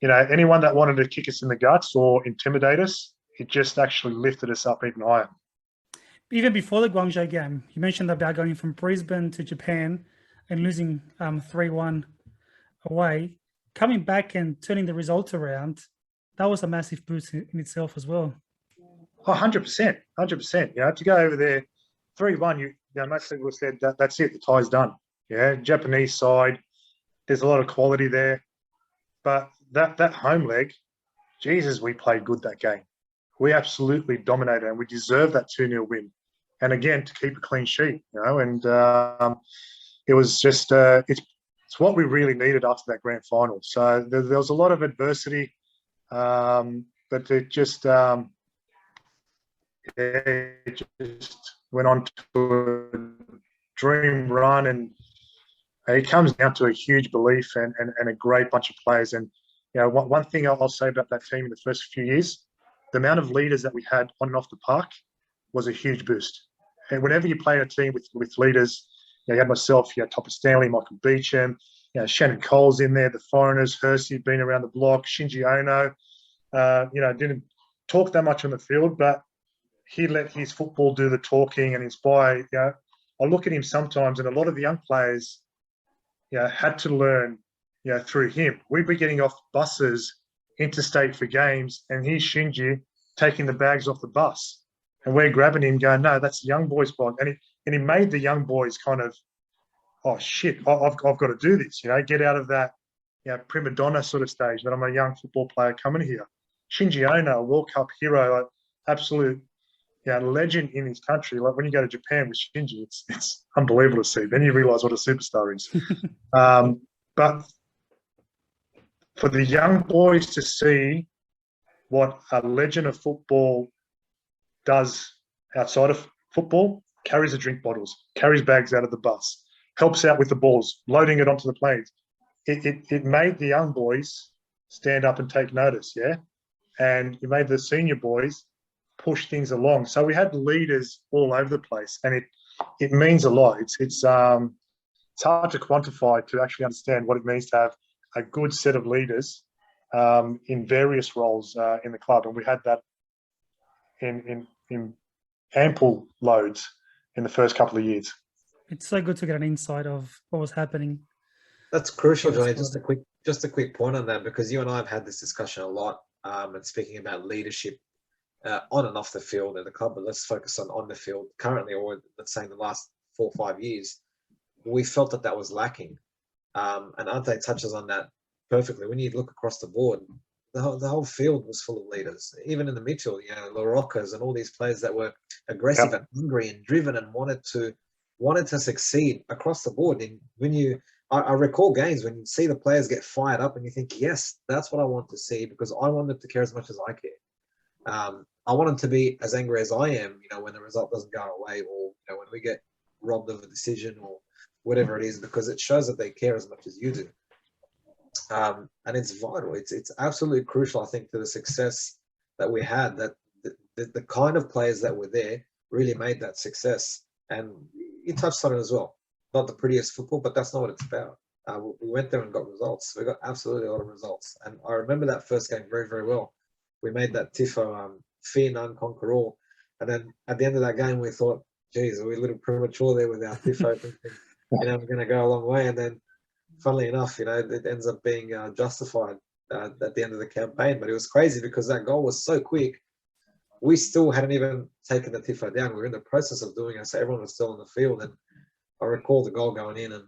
anyone that wanted to kick us in the guts or intimidate us, it just actually lifted us up even higher. Even before the Guangzhou game, you mentioned about going from Brisbane to Japan and losing 3-1 away. Coming back and turning the results around, that was a massive boost in itself as well. 100%. To go over there 3-1, most people said that's it, the tie's done. Japanese side, there's a lot of quality there. But that home leg, Jesus, we played good that game. We absolutely dominated and we deserved that 2-0 win. And again, to keep a clean sheet, and it was just, it's what we really needed after that grand final. So there was a lot of adversity, but it just went on to a dream run, and it comes down to a huge belief and a great bunch of players. And one thing I'll say about that team in the first few years, the amount of leaders that we had on and off the park was a huge boost. And whenever you play a team with leaders, you had myself, you had Topper Stanley, Michael Beecham, Shannon Cole's in there, the foreigners, Hersey, been around the block, Shinji Ono, didn't talk that much on the field, but he let his football do the talking and inspire. I look at him sometimes, and a lot of the young players, had to learn, through him. We'd be getting off buses interstate for games, and he's Shinji taking the bags off the bus, and we're grabbing him, going, "No, that's the young boys' bond." And he made the young boys kind of, "Oh shit, I've got to do this." Get out of that, prima donna sort of stage that I'm a young football player coming here. Shinji Ono, a World Cup hero, absolute. Legend in his country. Like when you go to Japan with Shinji, it's unbelievable to see. Then you realise what a superstar is. But for the young boys to see what a legend of football does outside of football, carries the drink bottles, carries bags out of the bus, helps out with the balls, loading it onto the planes, it made the young boys stand up and take notice, yeah? And it made the senior boys push things along. So we had leaders all over the place, and it means a lot. It's hard to quantify to actually understand what it means to have a good set of leaders in various roles in the club, and we had that in ample loads in the first couple of years. It's so good to get an insight of what was happening. That's crucial, Yes, Johnny. well. Just a quick point on that, because you and I have had this discussion a lot, and speaking about leadership on and off the field at the club, but let's focus on the field currently, or let's say in the last 4 or 5 years. We felt that was lacking, and Ante touches on that perfectly. When you look across the board, the whole field was full of leaders. Even in the midfield, La Rocas and all these players that were aggressive and hungry and driven and wanted to succeed across the board. And when I recall games when you see the players get fired up and you think, yes, that's what I want to see, because I want them to care as much as I care. I want them to be as angry as I am, when the result doesn't go our way, or when we get robbed of a decision or whatever it is, because it shows that they care as much as you do. And it's vital. It's absolutely crucial, I think, to the success that we had, that the kind of players that were there really made that success. And you touched on it as well. Not the prettiest football, but that's not what it's about. We went there and got results. We got absolutely a lot of results. And I remember that first game very, very well. We made that tifo, fear none, conquer all. And then at the end of that game, we thought, geez, are we a little premature there with our tifo? Thinking, we're going to go a long way. And then, funnily enough, it ends up being justified at the end of the campaign. But it was crazy because that goal was so quick. We still hadn't even taken the tifo down. We were in the process of doing it, so everyone was still on the field. And I recall the goal going in, and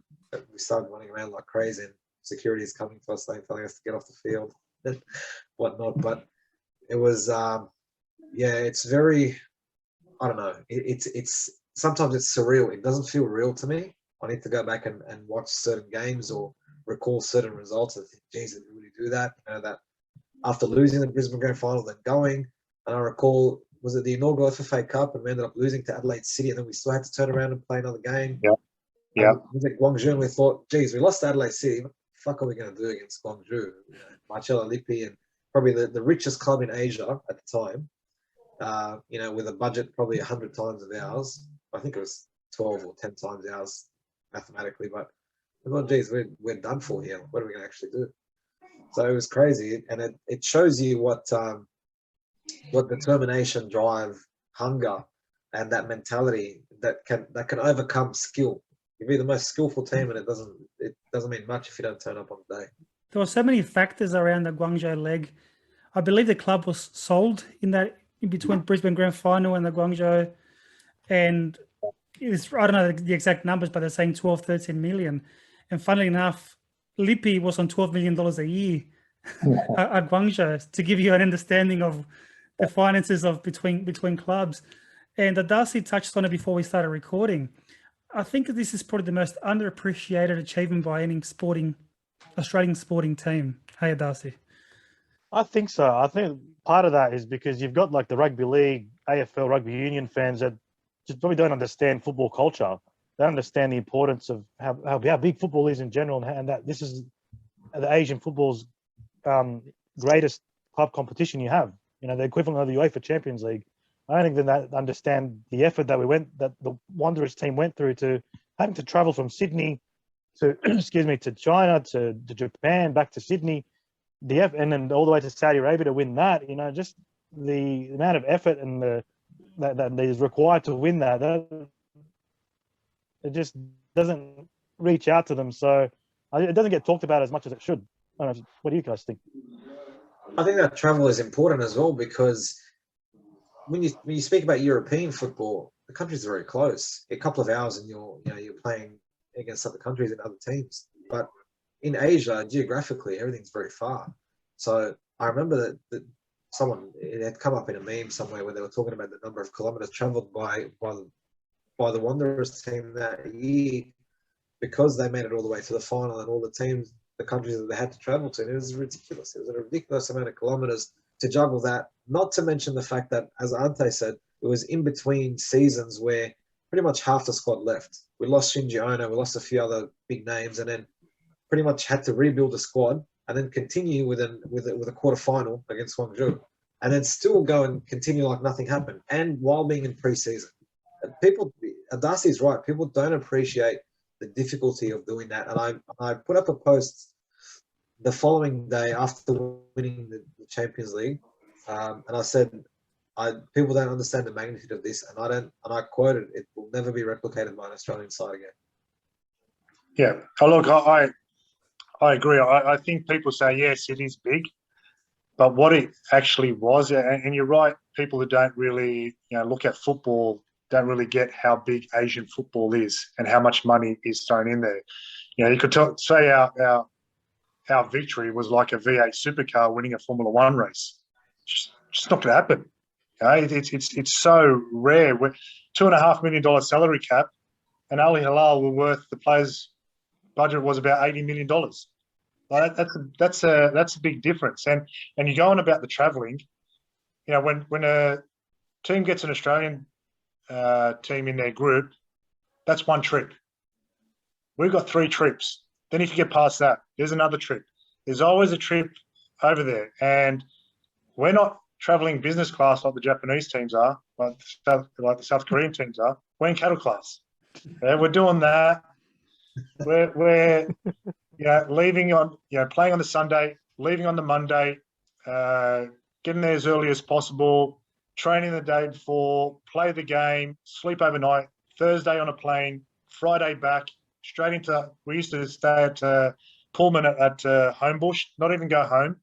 we started running around like crazy, and security is coming to us, telling us to get off the field and whatnot. But it was, it's very, I don't know. It's sometimes it's surreal. It doesn't feel real to me. I need to go back and watch certain games or recall certain results and think, geez, did we really do that? That after losing the Brisbane Grand Final, then going, and I recall, was it the inaugural FFA Cup, and we ended up losing to Adelaide City, and then we still had to turn around and play another game. Yeah. It was at Guangzhou, and we thought, geez, we lost to Adelaide City. What the fuck are we going to do against Guangzhou? Marcelo Lippi, and probably the richest club in Asia at the time, with a budget probably 100 times of ours. I think it was 12 or 10 times ours mathematically, but I thought, geez, we're done for here. What are we going to actually do? So it was crazy, and it shows you what determination, drive, hunger, and that mentality that can overcome skill. You be the most skillful team, and it doesn't mean much if you don't turn up on the day. There were so many factors around the Guangzhou leg. I believe the club was sold in between Brisbane Grand Final and the Guangzhou, and I don't know the exact numbers, but they're saying 12, 13 million. And funnily enough, Lippi was on $12 million a year at Guangzhou, to give you an understanding of the finances of between clubs. And Darcy touched on it before we started recording. I think this is probably the most underappreciated achievement by any Australian sporting team. Hey, Darcy. I think so. I think part of that is because you've got like the rugby league, AFL, rugby union fans that just probably don't understand football culture. They don't understand the importance of how big football is in general, and that this is the Asian football's greatest club competition you have. The equivalent of the UEFA Champions League. I don't think that understand the effort that the Wanderers team went through, to having to travel from Sydney to to China to Japan, back to Sydney, and then all the way to Saudi Arabia to win that. Just the amount of effort and that is required to win that it just doesn't reach out to them. So it doesn't get talked about as much as it should. I don't know, what do you guys think? I think that travel is important as well, because when you speak about European football, the countries are very close. A couple of hours and you're playing against other countries and other teams. But in Asia, geographically, everything's very far. So I remember that it had come up in a meme somewhere where they were talking about the number of kilometers traveled by the Wanderers team that year, because they made it all the way to the final, and all the countries that they had to travel to. And it was ridiculous. It was a ridiculous amount of kilometers to juggle that, not to mention the fact that, as Ante said, it was in between seasons where pretty much half the squad left. We lost Shinji Ono, we lost a few other big names, and then pretty much had to rebuild the squad and then continue with a quarter final against Guangzhou, and then still go and continue like nothing happened, and while being in pre-season. People, Darcy's right. People don't appreciate the difficulty of doing that. And I put up a post the following day after winning the Champions League, and I said, people don't understand the magnitude of this, and I quoted, it will never be replicated by an Australian side again. Yeah. Oh, look, I agree. I think people say, yes, it is big, but what it actually was, and you're right, people who don't really look at football don't really get how big Asian football is and how much money is thrown in there. You could say our victory was like a V8 supercar winning a Formula One race. Just not going to happen. It's so rare. We're $2.5 million salary cap, and Al Hilal were worth, the players' budget was about $80 million. That's a big difference. And you're going about the travelling. When a team gets an Australian team in their group, that's one trip. We've got 3 trips. Then if you get past that, there's another trip. There's always a trip over there. And we're not traveling business class like the Japanese teams are, like the South Korean teams are. We're in cattle class. Yeah, we're doing that. We're leaving on, playing on the Sunday, leaving on the Monday, getting there as early as possible, training the day before, play the game, sleep overnight, Thursday on a plane, Friday back, straight into, we used to stay at Pullman at Homebush, not even go home,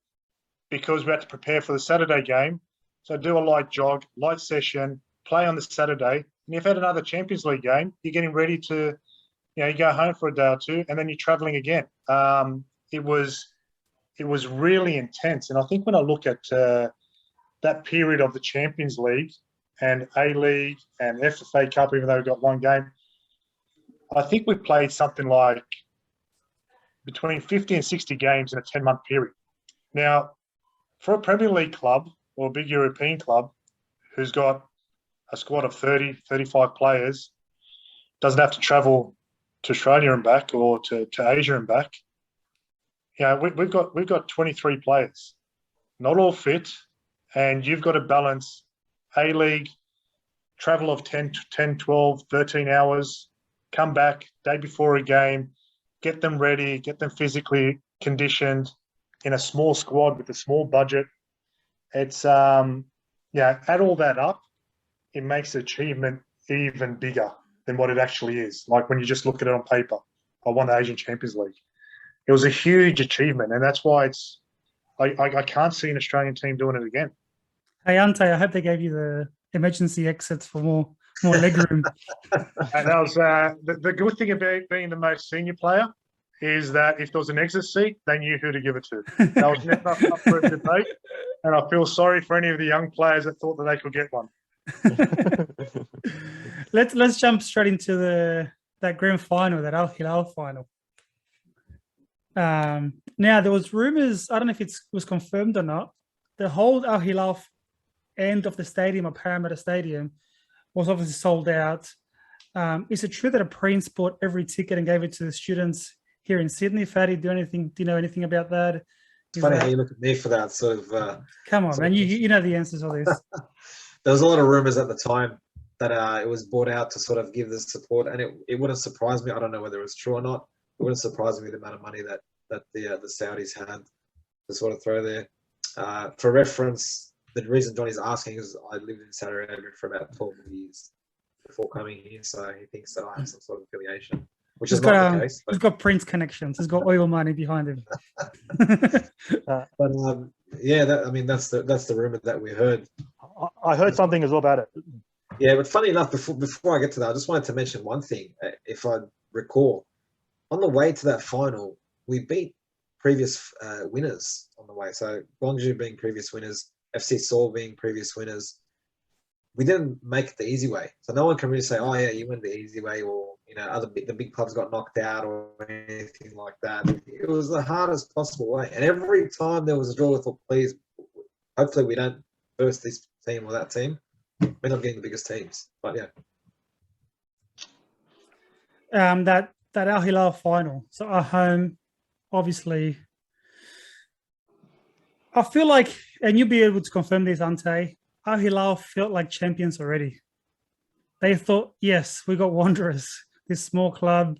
because we had to prepare for the Saturday game. So do a light jog, light session, play on the Saturday. And you've had another Champions League game, you're getting ready to, you go home for a day or two, and then you're traveling again. It was really intense. And I think when I look at that period of the Champions League and A-League and FFA Cup, even though we got one game, I think we played something like between 50 and 60 games in a 10-month period. Now, for a Premier League club or a big European club who's got a squad of 30, 35 players, doesn't have to travel to Australia and back or to Asia and back. We've got 23 players, not all fit, and you've got to balance A-League, travel of 10, 12, 13 hours, come back day before a game, get them ready, get them physically conditioned in a small squad with a small budget. It's, add all that up, it makes the achievement even bigger than what it actually is. Like when you just look at it on paper, I won the Asian Champions League. It was a huge achievement, and that's why I can't see an Australian team doing it again. Hey, Ante, I hope they gave you the emergency exits for more legroom. And that was the good thing about being the most senior player is that if there was an exit seat, they knew who to give it to. That was never up for a debate, and I feel sorry for any of the young players that thought that they could get one. Let's jump straight into that grand final, that Al Hilal final. Now there was rumors, I don't know if it was confirmed or not, the whole Al Hilal end of the stadium, or Parramatta Stadium, was obviously sold out. Is it true that a Prince bought every ticket and gave it to the students here in Sydney? Fatty, do you know anything about that? It's funny how you look at me for that sort of. Come on, man, you know the answers to this. There was a lot of rumors at the time that it was bought out to sort of give the support, and it wouldn't surprise me. I don't know whether it's true or not. It wouldn't surprise me the amount of money that the Saudis had to sort of throw there. For reference, the reason Johnny's asking is I lived in Saudi Arabia for about 12 years before coming here, so he thinks that I have some sort of affiliation, which is not the case. He's got Prince connections. He's got oil money behind him. But that's the rumor that we heard. I heard something as well about it. Yeah, but funny enough, before I get to that, I just wanted to mention one thing. If I recall, on the way to that final, we beat previous winners on the way. So Guangzhou being previous winners, FC Seoul being previous winners. We didn't make it the easy way. So no one can really say, oh yeah, you went the easy way, or the big clubs got knocked out or anything like that. It was the hardest possible way. And every time there was a draw, I thought, please, hopefully we don't burst this team or that team. We're not getting the biggest teams. But yeah. That Al Hilal final. So our home, obviously, I feel like, and you'll be able to confirm this, Ante, Al Hilal felt like champions already. They thought, yes, we got Wanderers, this small club.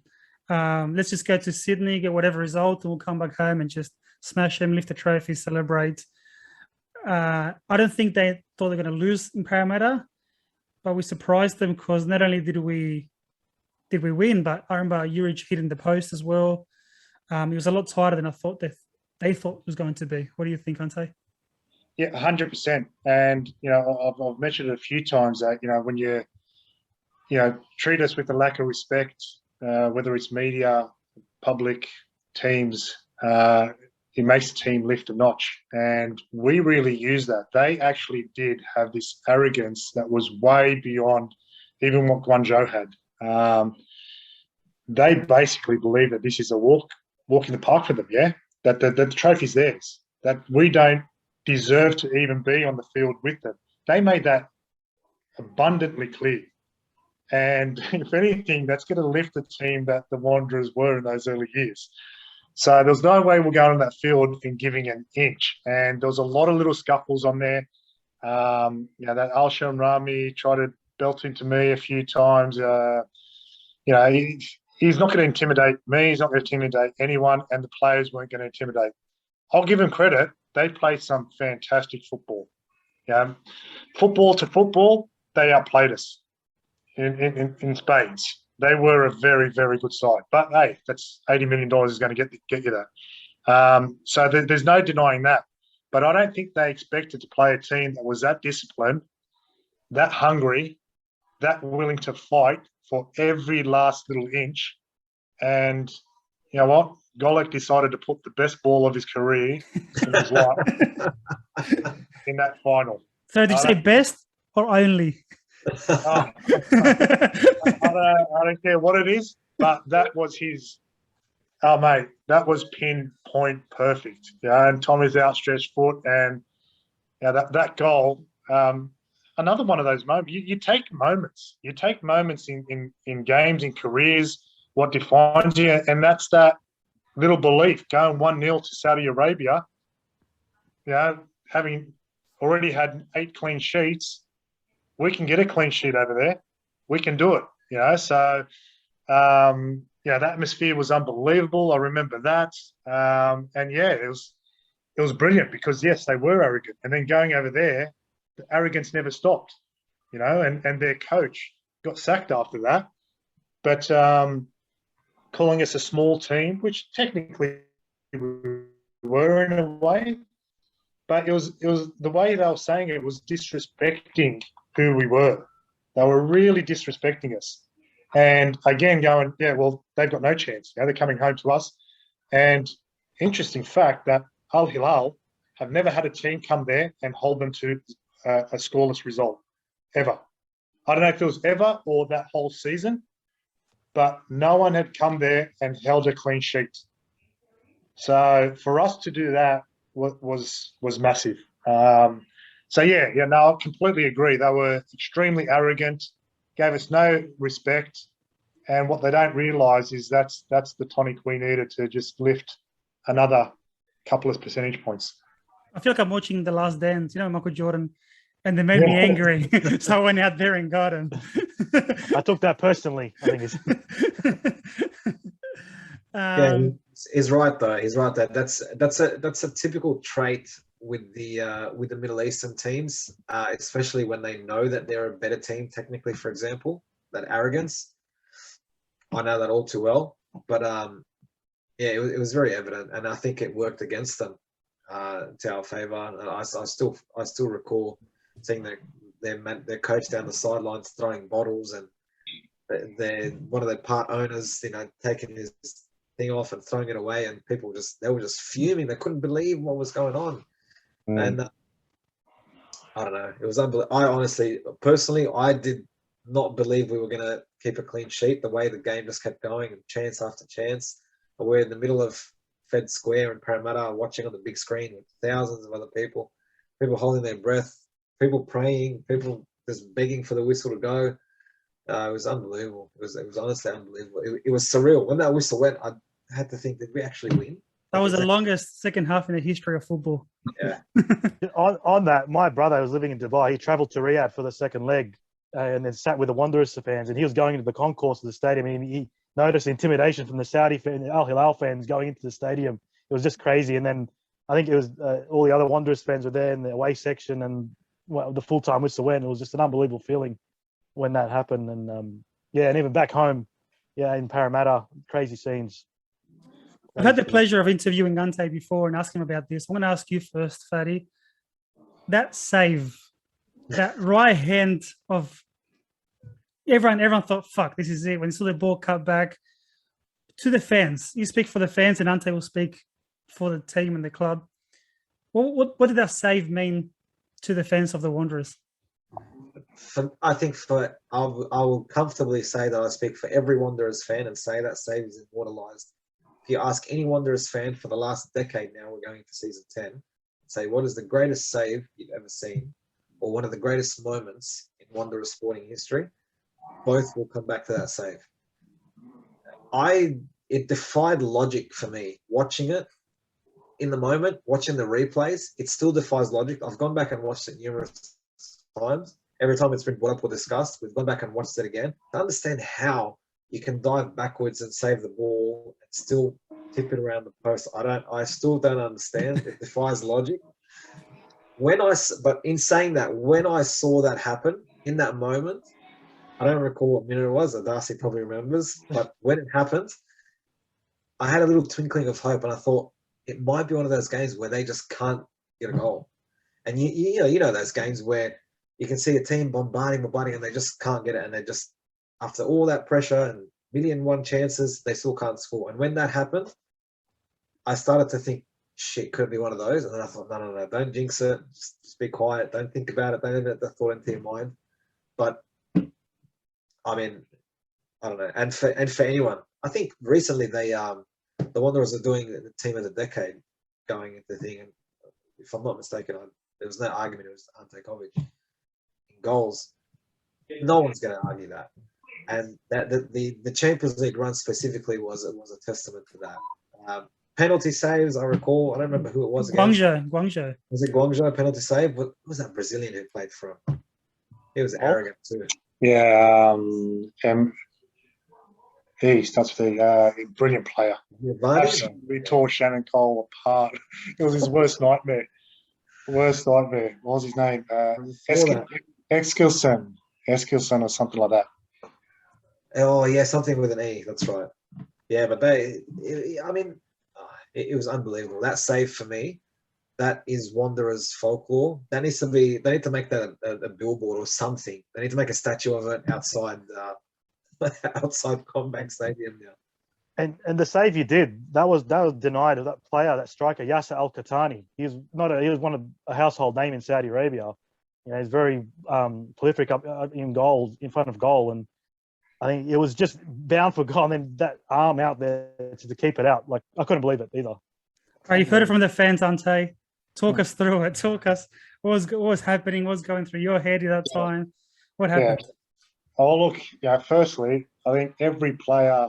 Let's just go to Sydney, get whatever result, and we'll come back home and just smash them, lift the trophy, celebrate. I don't think they thought they were going to lose in Parramatta, but we surprised them because not only did we win, but I remember Juric hitting the post as well. It was a lot tighter than I thought they thought it was going to be. What do you think, Ante? Yeah, 100%. And, I've mentioned it a few times that, when you treat us with a lack of respect, whether it's media, public, teams, it makes the team lift a notch. And we really use that. They actually did have this arrogance that was way beyond even what Guangzhou had. They basically believe that this is a walk in the park for them, yeah? That the trophy's theirs, that we don't deserve to even be on the field with them. They made that abundantly clear. And if anything, that's going to lift the team that the Wanderers were in those early years. So there's no way we're going on that field and giving an inch. And there was a lot of little scuffles on there. That Alshon Rami tried to belt into me a few times. He's not going to intimidate me. He's not going to intimidate anyone, and the players weren't going to intimidate. I'll give them credit. They played some fantastic football. Football to football, they outplayed us in spades. They were a very, very good side. But, hey, that's $80 million is going to get you that. So there's no denying that. But I don't think they expected to play a team that was that disciplined, that hungry, that willing to fight for every last little inch. And you know what? Golek decided to put the best ball of his career in his life in that final. So did you say best or only? I don't care what it is, but that was his. Oh, mate, that was pinpoint perfect. And Tommy's outstretched foot, and that goal. Another one of those moments. You take moments. You take moments in games, in careers. What defines you, and that's that little belief. Going 1-0 to Saudi Arabia. Having already had 8 clean sheets, we can get a clean sheet over there. We can do it. So the atmosphere was unbelievable. I remember that. It was brilliant because yes, they were arrogant, and then going over there, the arrogance never stopped. And their coach got sacked after that. But calling us a small team, which technically we were in a way, but it was the way they were saying it was disrespecting who we were. They were really disrespecting us. And again, going, they've got no chance. They're coming home to us. And interesting fact that Al Hilal have never had a team come there and hold them to a scoreless result, ever. I don't know if it was ever or that whole season, but no one had come there and held a clean sheet. So for us to do that was massive. I completely agree. They were extremely arrogant, gave us no respect, and what they don't realise is that's the tonic we needed to just lift another couple of percentage points. I feel like I'm watching The Last Dance, Michael Jordan, and they made me angry, so I went out there and got him. I took that personally. I think it's. He's right though. He's right that that's a typical trait with the Middle Eastern teams, especially when they know that they're a better team technically. For example, that arrogance. I know that all too well, but it was very evident, and I think it worked against them to our favour. And I still recall seeing their coach down the sidelines throwing bottles, and one of their part owners, taking his thing off and throwing it away, and people they were just fuming. They couldn't believe what was going on. And I don't know, it was unbelievable. I honestly, personally, I did not believe we were going to keep a clean sheet. The way the game just kept going, and chance after chance. We're in the middle of Fed Square in Parramatta, watching on the big screen with thousands of other people holding their breath, people praying, people just begging for the whistle to go. It was unbelievable. It was honestly unbelievable. It was surreal. When that whistle went, I had to think, did we actually win? That was the longest second half in the history of football. Yeah. On that, my brother was living in Dubai. He travelled to Riyadh for the second leg, and then sat with the Wanderers fans. And he was going into the concourse of the stadium, and he noticed the intimidation from the Saudi fans, Al Hilal fans going into the stadium. It was just crazy. And then I think it was all the other Wanderers fans were there in the away section, and the full-time whistle went. It was just an unbelievable feeling when that happened. And and even back home, in Parramatta, crazy scenes. I've had the pleasure of interviewing Ante before and asking him about this. I'm going to ask you first, Fatty. That save, that right hand of everyone thought, fuck, this is it. When you saw the ball cut back to the fans, you speak for the fans and Ante will speak for the team and the club. What did that save mean to the fans of the Wanderers? I will comfortably say that I speak for every Wanderers fan and say that save is immortalised. If you ask any Wanderers fan for the last decade now, we're going into season 10, say what is the greatest save you've ever seen, or one of the greatest moments in Wanderers sporting history, both will come back to that save. It defied logic for me watching it in the moment, watching the replays. It still defies logic. I've gone back and watched it numerous times. Every time it's been brought up or discussed, we've gone back and watched it again to understand how you can dive backwards and save the ball and still tip it around the post. I still don't understand. It defies logic. But in saying that, when I saw that happen in that moment, I don't recall what minute it was. Darcy probably remembers. But when it happened, I had a little twinkling of hope, and I thought it might be one of those games where they just can't get a goal. And you know those games where you can see a team bombarding, and they just can't get it, and they just, after all that pressure and 1,000,001 chances, they still can't score. And when that happened, I started to think, shit, could it be one of those? And then I thought, no, don't jinx it. Just be quiet. Don't think about it. Don't let that thought into your mind. But I mean, I don't know. And for anyone, I think recently the Wanderers are doing the team of the decade going into the thing. And if I'm not mistaken, there was no argument. It was Ante Covic in goals. No one's going to argue that. And that the Champions League run specifically was a testament to that. Penalty saves, I recall. I don't remember who it was again. Guangzhou. Was it Guangzhou penalty save? What was that Brazilian who played for him? He was arrogant too. Yeah, he starts with a brilliant player. We tore Shannon Cole apart. It was his worst nightmare. What was his name? Eskilsson or something like that. Oh yeah, something with an E. That's right. Yeah, but it was unbelievable. That save for me, that is Wanderers folklore. They need to make that a billboard or something. They need to make a statue of it outside Combank Stadium now. And the save you did, that was denied of that player, that striker, Yasser Al-Khattani. He was one of a household name in Saudi Arabia. He's very prolific up in goals, in front of goal, and I think it was just bound for goal. And then that arm out there to keep it out, like I couldn't believe it either. All right, you've heard it from the fans, Ante. Talk us through it. Talk us what was happening, what was going through your head at that time. What happened? Yeah. Oh, look, firstly, I think every player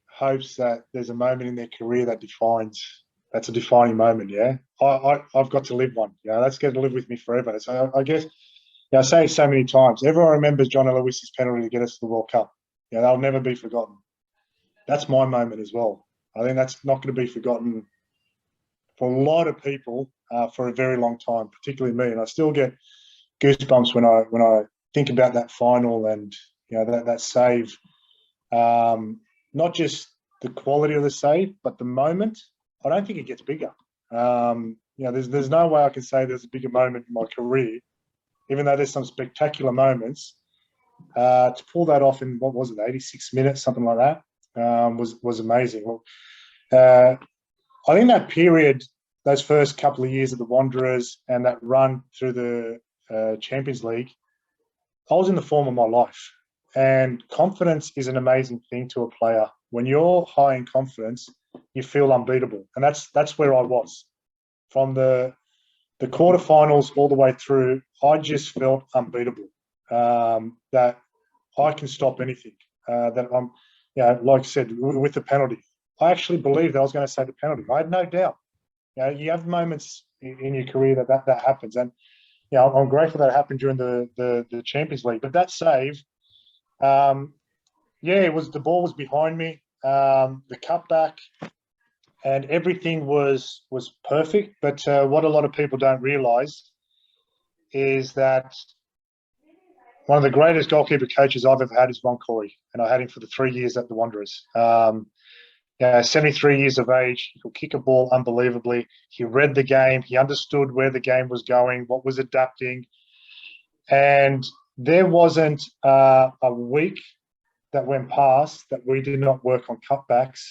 hopes that there's a moment in their career that's a defining moment, yeah? I've got to live one, that's going to live with me forever. So I guess, I say it so many times, everyone remembers John Aloisi's penalty to get us to the World Cup. That'll never be forgotten. That's my moment as well. I think that's not going to be forgotten for a lot of people for a very long time, particularly me. And I still get goosebumps when I think about that final and that save. Not just the quality of the save, but the moment. I don't think it gets bigger. There's no way I can say there's a bigger moment in my career, even though there's some spectacular moments. To pull that off in, what was it, 86 minutes, something like that, was amazing. I think that period, those first couple of years of the Wanderers and that run through the Champions League, I was in the form of my life. And confidence is an amazing thing to a player. When you're high in confidence, you feel unbeatable. And that's where I was. From the quarterfinals all the way through, I just felt unbeatable. That I can stop anything. That I'm, like I said, with the penalty, I actually believed that I was going to save the penalty. I had no doubt. You have moments in your career that happens, and I'm grateful that it happened during the Champions League. But that save, it was, the ball was behind me, the cutback, and everything was perfect. But what a lot of people don't realise is that one of the greatest goalkeeper coaches I've ever had is Ron Corey, and I had him for the 3 years at the Wanderers. 73 years of age, he could kick a ball unbelievably. He read the game. He understood where the game was going, what was adapting. And there wasn't a week that went past that we did not work on cutbacks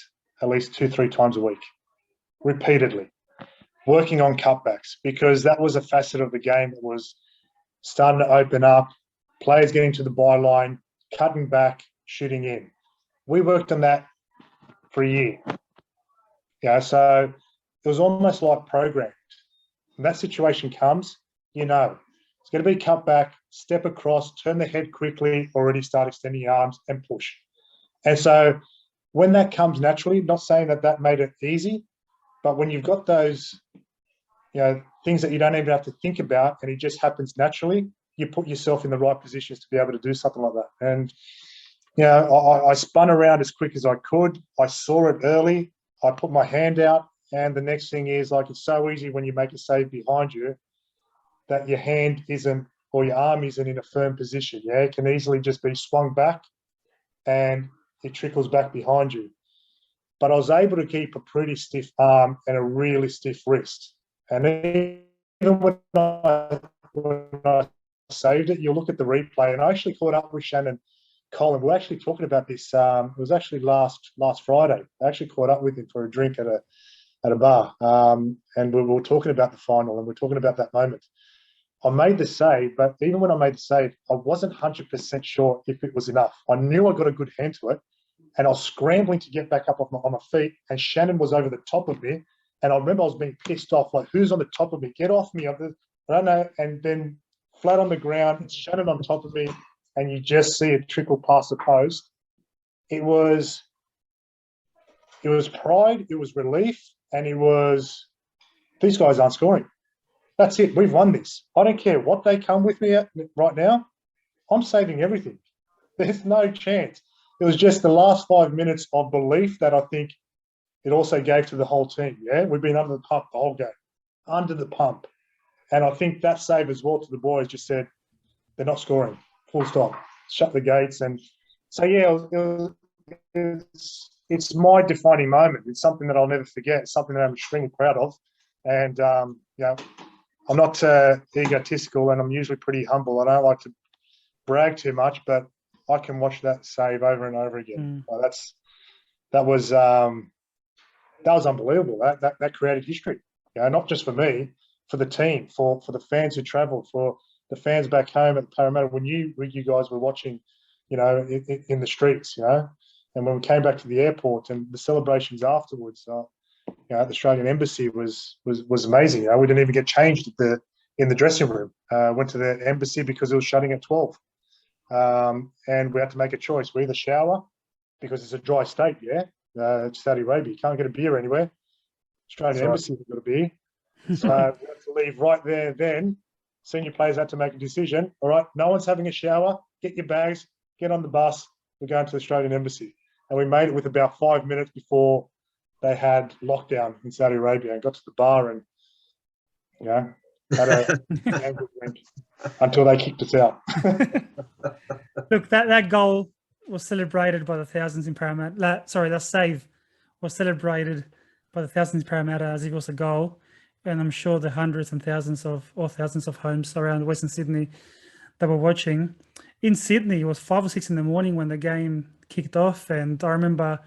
at least 2-3 times a week, repeatedly, working on cutbacks, because that was a facet of the game that was starting to open up, players getting to the byline, cutting back, shooting in. We worked on that for a year. So it was almost like programmed. When that situation comes, it's going to be cut back, step across, turn the head quickly, already start extending your arms and push. And so when that comes naturally, not saying that made it easy, but when you've got those, things that you don't even have to think about and it just happens naturally, you put yourself in the right positions to be able to do something like that. And I spun around as quick as I could. I saw it early. I put my hand out, and the next thing is, it's so easy when you make a save behind you that your hand isn't, or your arm isn't in a firm position. It can easily just be swung back and it trickles back behind you. But I was able to keep a pretty stiff arm and a really stiff wrist. And even when I saved it, you'll look at the replay, and I actually caught up with Shannon Colin. We were actually talking about this. It was actually last Friday. I actually caught up with him for a drink at a bar, and we were talking about the final, and we're talking about that moment. I made the save, but even when I made the save, I wasn't 100% sure if it was enough. I knew I got a good hand to it, and I was scrambling to get back up on my feet, and Shannon was over the top of me, and I remember I was being pissed off, like, who's on the top of me? Get off me. I don't know. And then flat on the ground, it's Shannon on top of me, and you just see it trickle past the post. It was pride, it was relief, and it was, these guys aren't scoring. That's it. We've won this. I don't care what they come with me at right now. I'm saving everything. There's no chance. It was just the last 5 minutes of belief that I think it also gave to the whole team. We've been under the pump the whole game, under the pump. And I think that save as well to the boys just said, they're not scoring, full stop, shut the gates. And so, it's my defining moment. It's something that I'll never forget. It's something that I'm extremely proud of. And, I'm not egotistical, and I'm usually pretty humble. I don't like to brag too much, but I can watch that save over and over again. That was unbelievable. That created history. Not just for me, for the team, for the fans who travelled, for the fans back home at Parramatta when you guys were watching, in the streets, and when we came back to the airport and the celebrations afterwards. At the Australian Embassy was amazing. We didn't even get changed in the dressing room. Went to the embassy because it was shutting at 12. And we had to make a choice. We either shower, because it's a dry state, it's Saudi Arabia. You can't get a beer anywhere. Australian Embassy has got a beer. So we had to leave right there then. Senior players had to make a decision. All right, no one's having a shower. Get your bags, get on the bus. We're going to the Australian Embassy. And we made it with about 5 minutes before they had lockdown in Saudi Arabia, and got to the bar and, had a drink until they kicked us out. Look, that goal was celebrated by the thousands in Parramatta. That save was celebrated by the thousands in Parramatta as if it was a goal. And I'm sure the hundreds and thousands of homes around Western Sydney that were watching. In Sydney, it was 5 or 6 in the morning when the game kicked off. And I remember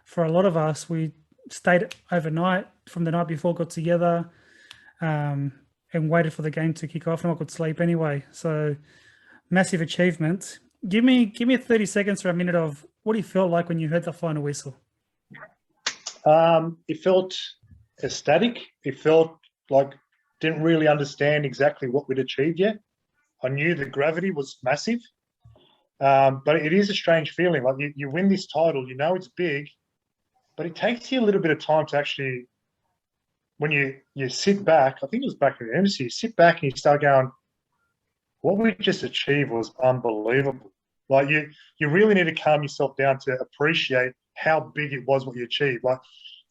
for a lot of us, we stayed overnight from the night before, got together and waited for the game to kick off. No one could sleep anyway. So massive achievement. Give me 30 seconds or a minute of what you felt like when you heard the final whistle. It felt ecstatic. It felt like didn't really understand exactly what we'd achieved yet. I knew the gravity was massive, but it is a strange feeling. Like you win this title, it's big, but it takes you a little bit of time to actually, when you sit back, I think it was back in the embassy, you sit back and you start going, what we just achieved was unbelievable. Like you really need to calm yourself down to appreciate how big it was what you achieved. Like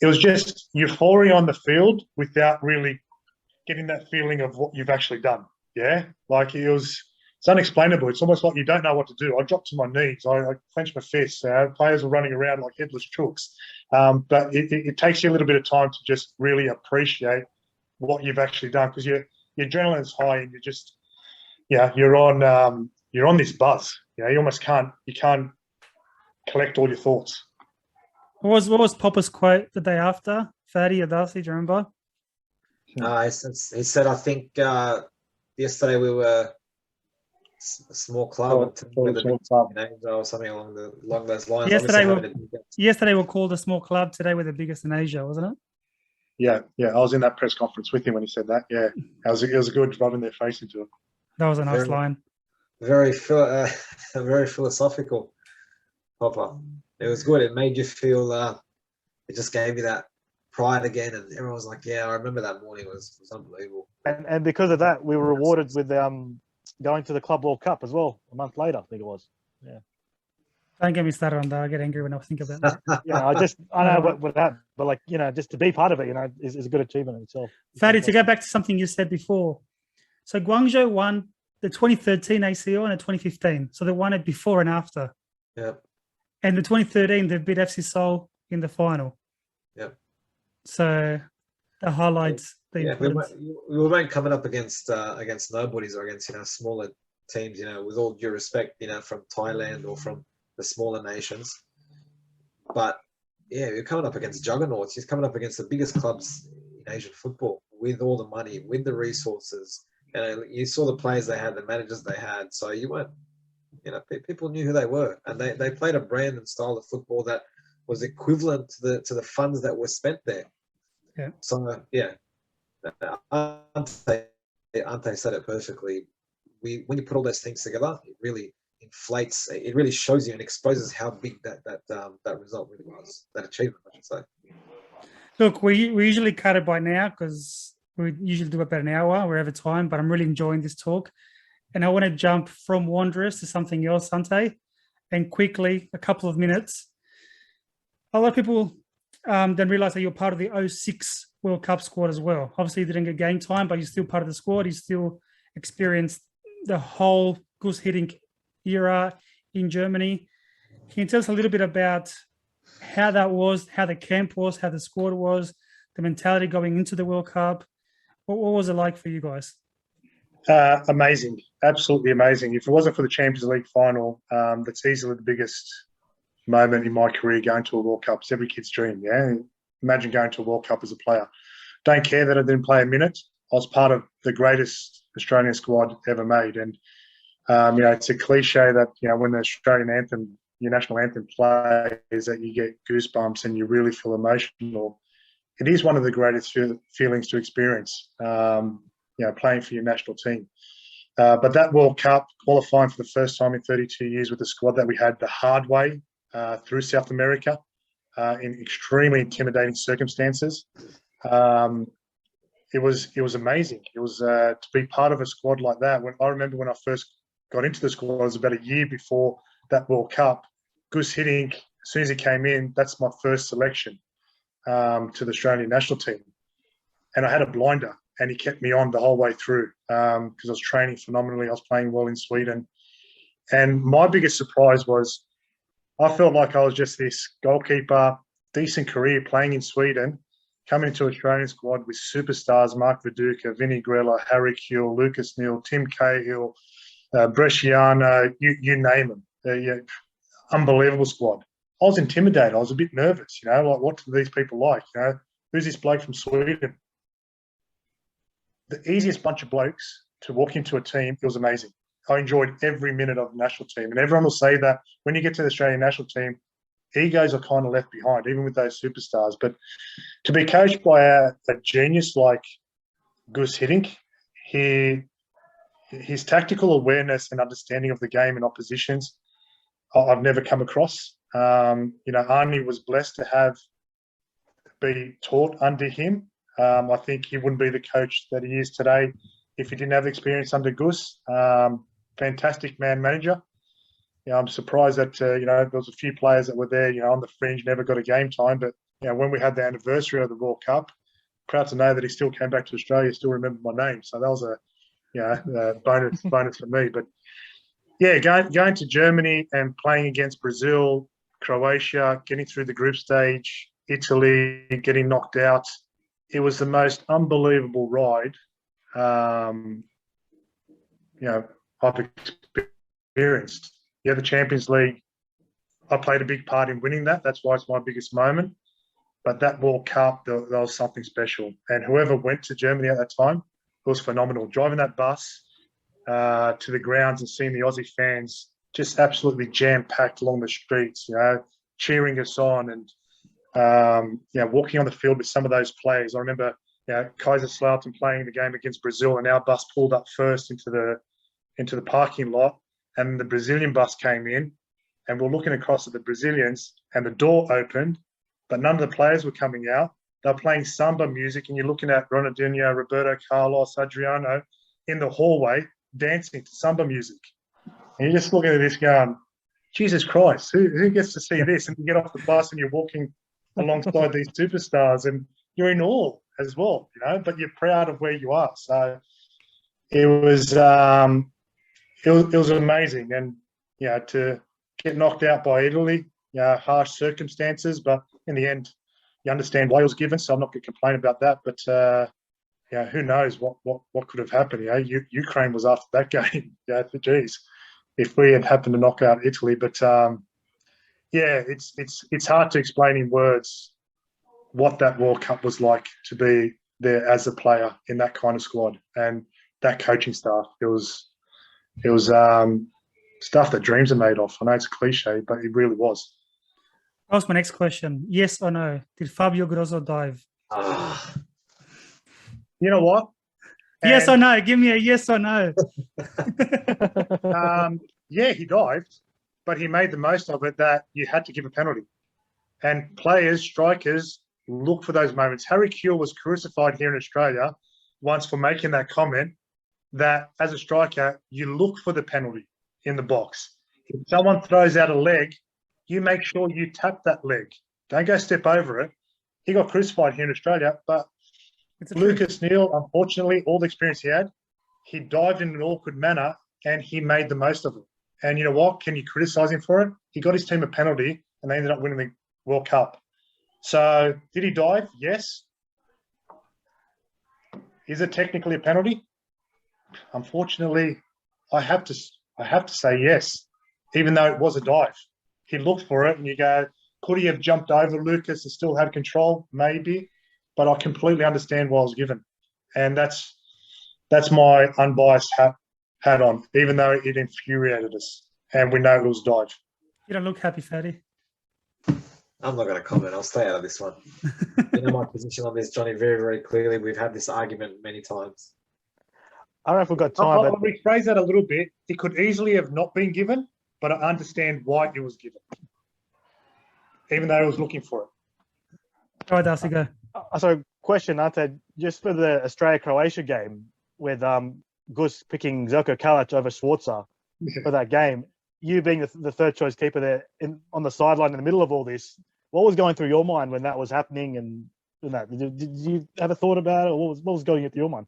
it was just euphoria on the field without really getting that feeling of what you've actually done. Yeah, like it's unexplainable. It's almost like you don't know what to do. I dropped to my knees. I clenched my fists. Players were running around like headless chooks. But it takes you a little bit of time to just really appreciate what you've actually done, because your adrenaline's high and you're on this buzz. You almost can't collect all your thoughts. What was Popper's quote the day after? Fatty or Darcy, do you remember? He said, I think yesterday we were a small club with a big club or something along those lines. Yesterday we're called a small club. Today we're the biggest in Asia, wasn't it? Yeah. I was in that press conference with him when he said that. Yeah, it was a good rubbing their face into it. That was a nice line. Very philosophical, Popper. It was good. It made you feel. It just gave you that pride again, and everyone was like, "Yeah, I remember that morning. It was unbelievable." And because of that, we were rewarded with going to the Club World Cup as well a month later. I think it was. Yeah. Don't get me started on that. I get angry when I think about that. I know what that, but like just to be part of it, is a good achievement in itself. Fatty, to go back to something you said before. So Guangzhou won the 2013 ACL and the 2015. So they won it before and after. Yep. And the 2013, they beat FC Seoul in the final. Yep. So that highlights the importance. We weren't coming up against nobodies or against smaller teams. With all due respect, from Thailand or from the smaller nations. But yeah, you're coming up against juggernauts. You're coming up against the biggest clubs in Asian football with all the money, with the resources. And you saw the players they had, the managers they had. So you weren't, people knew who they were, and they played a brand and style of football that was equivalent to the funds that were spent there. Yeah. So yeah, Ante said it perfectly. When you put all those things together, it really inflates. It really shows you and exposes how big that result really was. That achievement, I should say. Look, we usually cut it by now because we usually do about an hour. We're over time, but I'm really enjoying this talk. And I want to jump from Wanderers to something else, Ante, and quickly, a couple of minutes. A lot of people don't realise that you're part of the 06 World Cup squad as well. Obviously, you didn't get game time, but you're still part of the squad. You still experienced the whole Guus Hiddink era in Germany. Can you tell us a little bit about how that was, how the camp was, how the squad was, the mentality going into the World Cup? What was it like for you guys? Amazing, absolutely amazing. If it wasn't for the Champions League final, that's easily the biggest moment in my career, going to a World Cup. It's every kid's dream, yeah? Imagine going to a World Cup as a player. Don't care that I didn't play a minute. I was part of the greatest Australian squad ever made. And, it's a cliche that, when the Australian anthem, your national anthem plays, that you get goosebumps and you really feel emotional. It is one of the greatest feelings to experience, playing for your national team. But that World Cup, qualifying for the first time in 32 years with the squad that we had the hard way through South America in extremely intimidating circumstances. It was amazing. It was to be part of a squad like that. I remember when I first got into the squad, it was about a year before that World Cup. Guus Hiddink, as soon as he came in, that's my first selection to the Australian national team. And I had a blinder, and he kept me on the whole way through because I was training phenomenally. I was playing well in Sweden. And my biggest surprise was I felt like I was just this goalkeeper, decent career playing in Sweden, coming into Australian squad with superstars, Mark Viduka, Vinnie Grella, Harry Kuehl, Lucas Neal, Tim Cahill, Bresciano, you name them. Unbelievable squad. I was intimidated. I was a bit nervous, like, what do these people like? Who's this bloke from Sweden? The easiest bunch of blokes to walk into a team. It was amazing. I enjoyed every minute of the national team. And everyone will say that when you get to the Australian national team, egos are kind of left behind, even with those superstars. But to be coached by a genius like Guus Hiddink, his tactical awareness and understanding of the game and oppositions, I've never come across. Arnie was blessed to have be taught under him. I think he wouldn't be the coach that he is today if he didn't have experience under Guus. Fantastic manager. I'm surprised that there was a few players that were there, on the fringe, never got a game time. But when we had the anniversary of the World Cup, proud to know that he still came back to Australia, still remembered my name. So that was a bonus for me. But going to Germany and playing against Brazil, Croatia, getting through the group stage, Italy, getting knocked out. It was the most unbelievable ride, I've experienced. The Champions League, I played a big part in winning that. That's why it's my biggest moment. But that World Cup, there was something special. And whoever went to Germany at that time, it was phenomenal. Driving that bus to the grounds and seeing the Aussie fans just absolutely jam-packed along the streets, cheering us on and, walking on the field with some of those players. I remember, Kaiserslautern playing the game against Brazil, and our bus pulled up first into the parking lot, and the Brazilian bus came in, and we're looking across at the Brazilians, and the door opened, but none of the players were coming out. They were playing samba music, and you're looking at Ronaldinho, Roberto Carlos, Adriano in the hallway dancing to samba music. And you're just looking at this going, Jesus Christ, who gets to see this? And you get off the bus and you're walking alongside these superstars, and you're in awe as well, but you're proud of where you are. So it was amazing. And, to get knocked out by Italy, harsh circumstances, but in the end, you understand why it was given, so I'm not going to complain about that. But, who knows what could have happened? Ukraine was after that game. Geez, if we had happened to knock out Italy. But, it's hard to explain in words what that World Cup was like to be there as a player in that kind of squad and that coaching staff. It was stuff that dreams are made of. I know it's a cliche, but it really was. That was my next question. Yes or no? Did Fabio Grosso dive? You know what? Yes or no? Give me a yes or no. He dived, but he made the most of it that you had to give a penalty. And players, strikers, look for those moments. Harry Kewell was crucified here in Australia once for making that comment that as a striker, you look for the penalty in the box. If someone throws out a leg, you make sure you tap that leg. Don't go step over it. He got crucified here in Australia, but Lucas Neal, unfortunately, all the experience he had, he dived in an awkward manner and he made the most of it. And you know what? Can you criticise him for it? He got his team a penalty and they ended up winning the World Cup. So did he dive? Yes. Is it technically a penalty? Unfortunately, I have to say yes, even though it was a dive. He looked for it and you go, could he have jumped over Lucas and still had control? Maybe. But I completely understand why I was given. And that's my unbiased hat on, even though it infuriated us. And we know it was a dive. You don't look happy, Fatty. I'm not going to comment. I'll stay out of this one. You know my position on this, Johnny, very, very clearly. We've had this argument many times. I don't know if we've got time. I'll rephrase that a little bit. It could easily have not been given, but I understand why it was given, even though I was looking for it. All right, Darcy, go. So, question, Ante, just for the Australia-Croatia game with Guus picking Zelko Kalac over Schwarzer for that game, you being the third choice keeper there on the sideline in the middle of all this, what was going through your mind when that was happening? And that, did you have a thought about it, or what was going through your mind?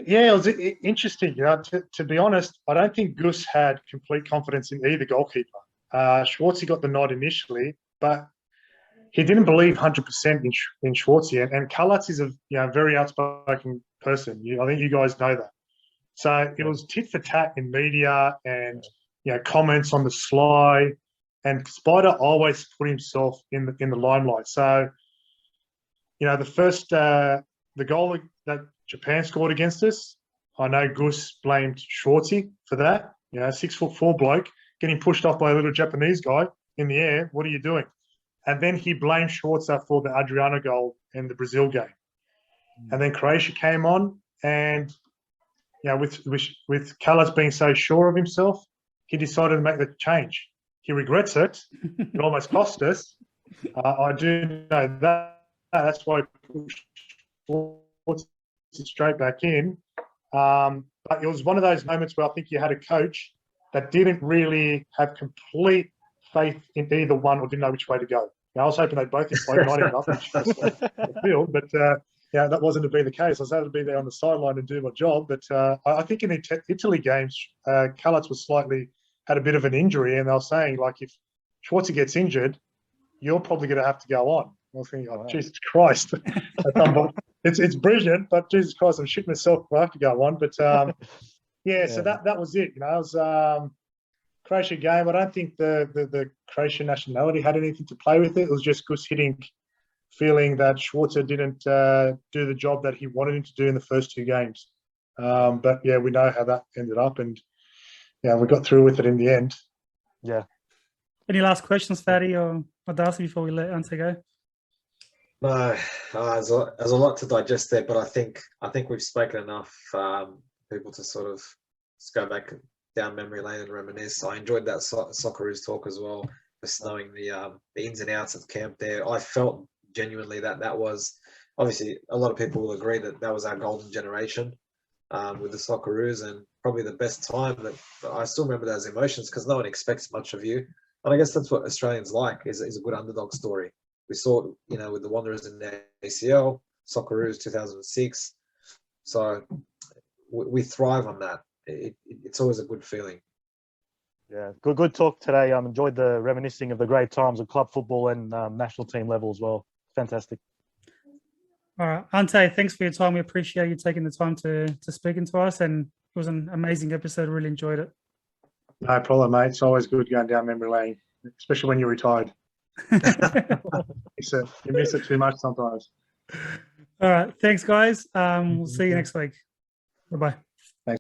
Yeah, it was interesting. To be honest, I don't think Guus had complete confidence in either goalkeeper. Schwarzer got the nod initially, but he didn't believe 100% in Schwarzer. And Kalac is a very outspoken person. I think you guys know that. So it was tit for tat in media and comments on the sly. And Spider always put himself in the limelight. So the goal that Japan scored against us, I know Guus blamed Schwarzer for that. 6'4" bloke getting pushed off by a little Japanese guy in the air. What are you doing? And then he blamed Schwarzer for the Adriano goal in the Brazil game. And then Croatia came on, and with Kalac being so sure of himself, he decided to make the change. He regrets it. It almost cost us. I do know that. That's why he pushed straight back in. But it was one of those moments where I think you had a coach that didn't really have complete faith in either one or didn't know which way to go. Now, I was hoping they both implode, not enough, which was the field, but that wasn't to be the case. I was able to be there on the sideline and do my job. But I think in the Italy games, Callets had a bit of an injury, and they were saying, like, if Schwarzer gets injured, you're probably going to have to go on. I was thinking, oh, Jesus Christ. It's brilliant, but Jesus Christ, I'm shitting myself if I have to go on. But, so that was it. It was Croatia game. I don't think the Croatian nationality had anything to play with it. It was just Guus Hiddink feeling that Schwarzer didn't do the job that he wanted him to do in the first two games. But, we know how that ended up. And, we got through with it in the end. Yeah. Any last questions, Fatty or Darcy, before we let Ante go? No, there's a lot to digest there, but I think we've spoken enough. People to sort of just go back down memory lane and reminisce. I enjoyed that Socceroos talk as well, just knowing the ins and outs of camp there. I felt genuinely that was, obviously a lot of people will agree that was our golden generation with the Socceroos, and probably the best time. That I still remember those emotions because no one expects much of you, and I guess that's what Australians like is a good underdog story. We saw it, with the Wanderers in the ACL, Socceroos 2006. So we thrive on that. It's always a good feeling. Yeah, good talk today. Enjoyed the reminiscing of the great times of club football and national team level as well. Fantastic. All right, Ante, thanks for your time. We appreciate you taking the time to speaking to us, and it was an amazing episode. Really enjoyed it. No problem, mate. It's always good going down memory lane, especially when you're retired. You miss it too much sometimes. All right, thanks, guys. We'll see you next week. Bye-bye.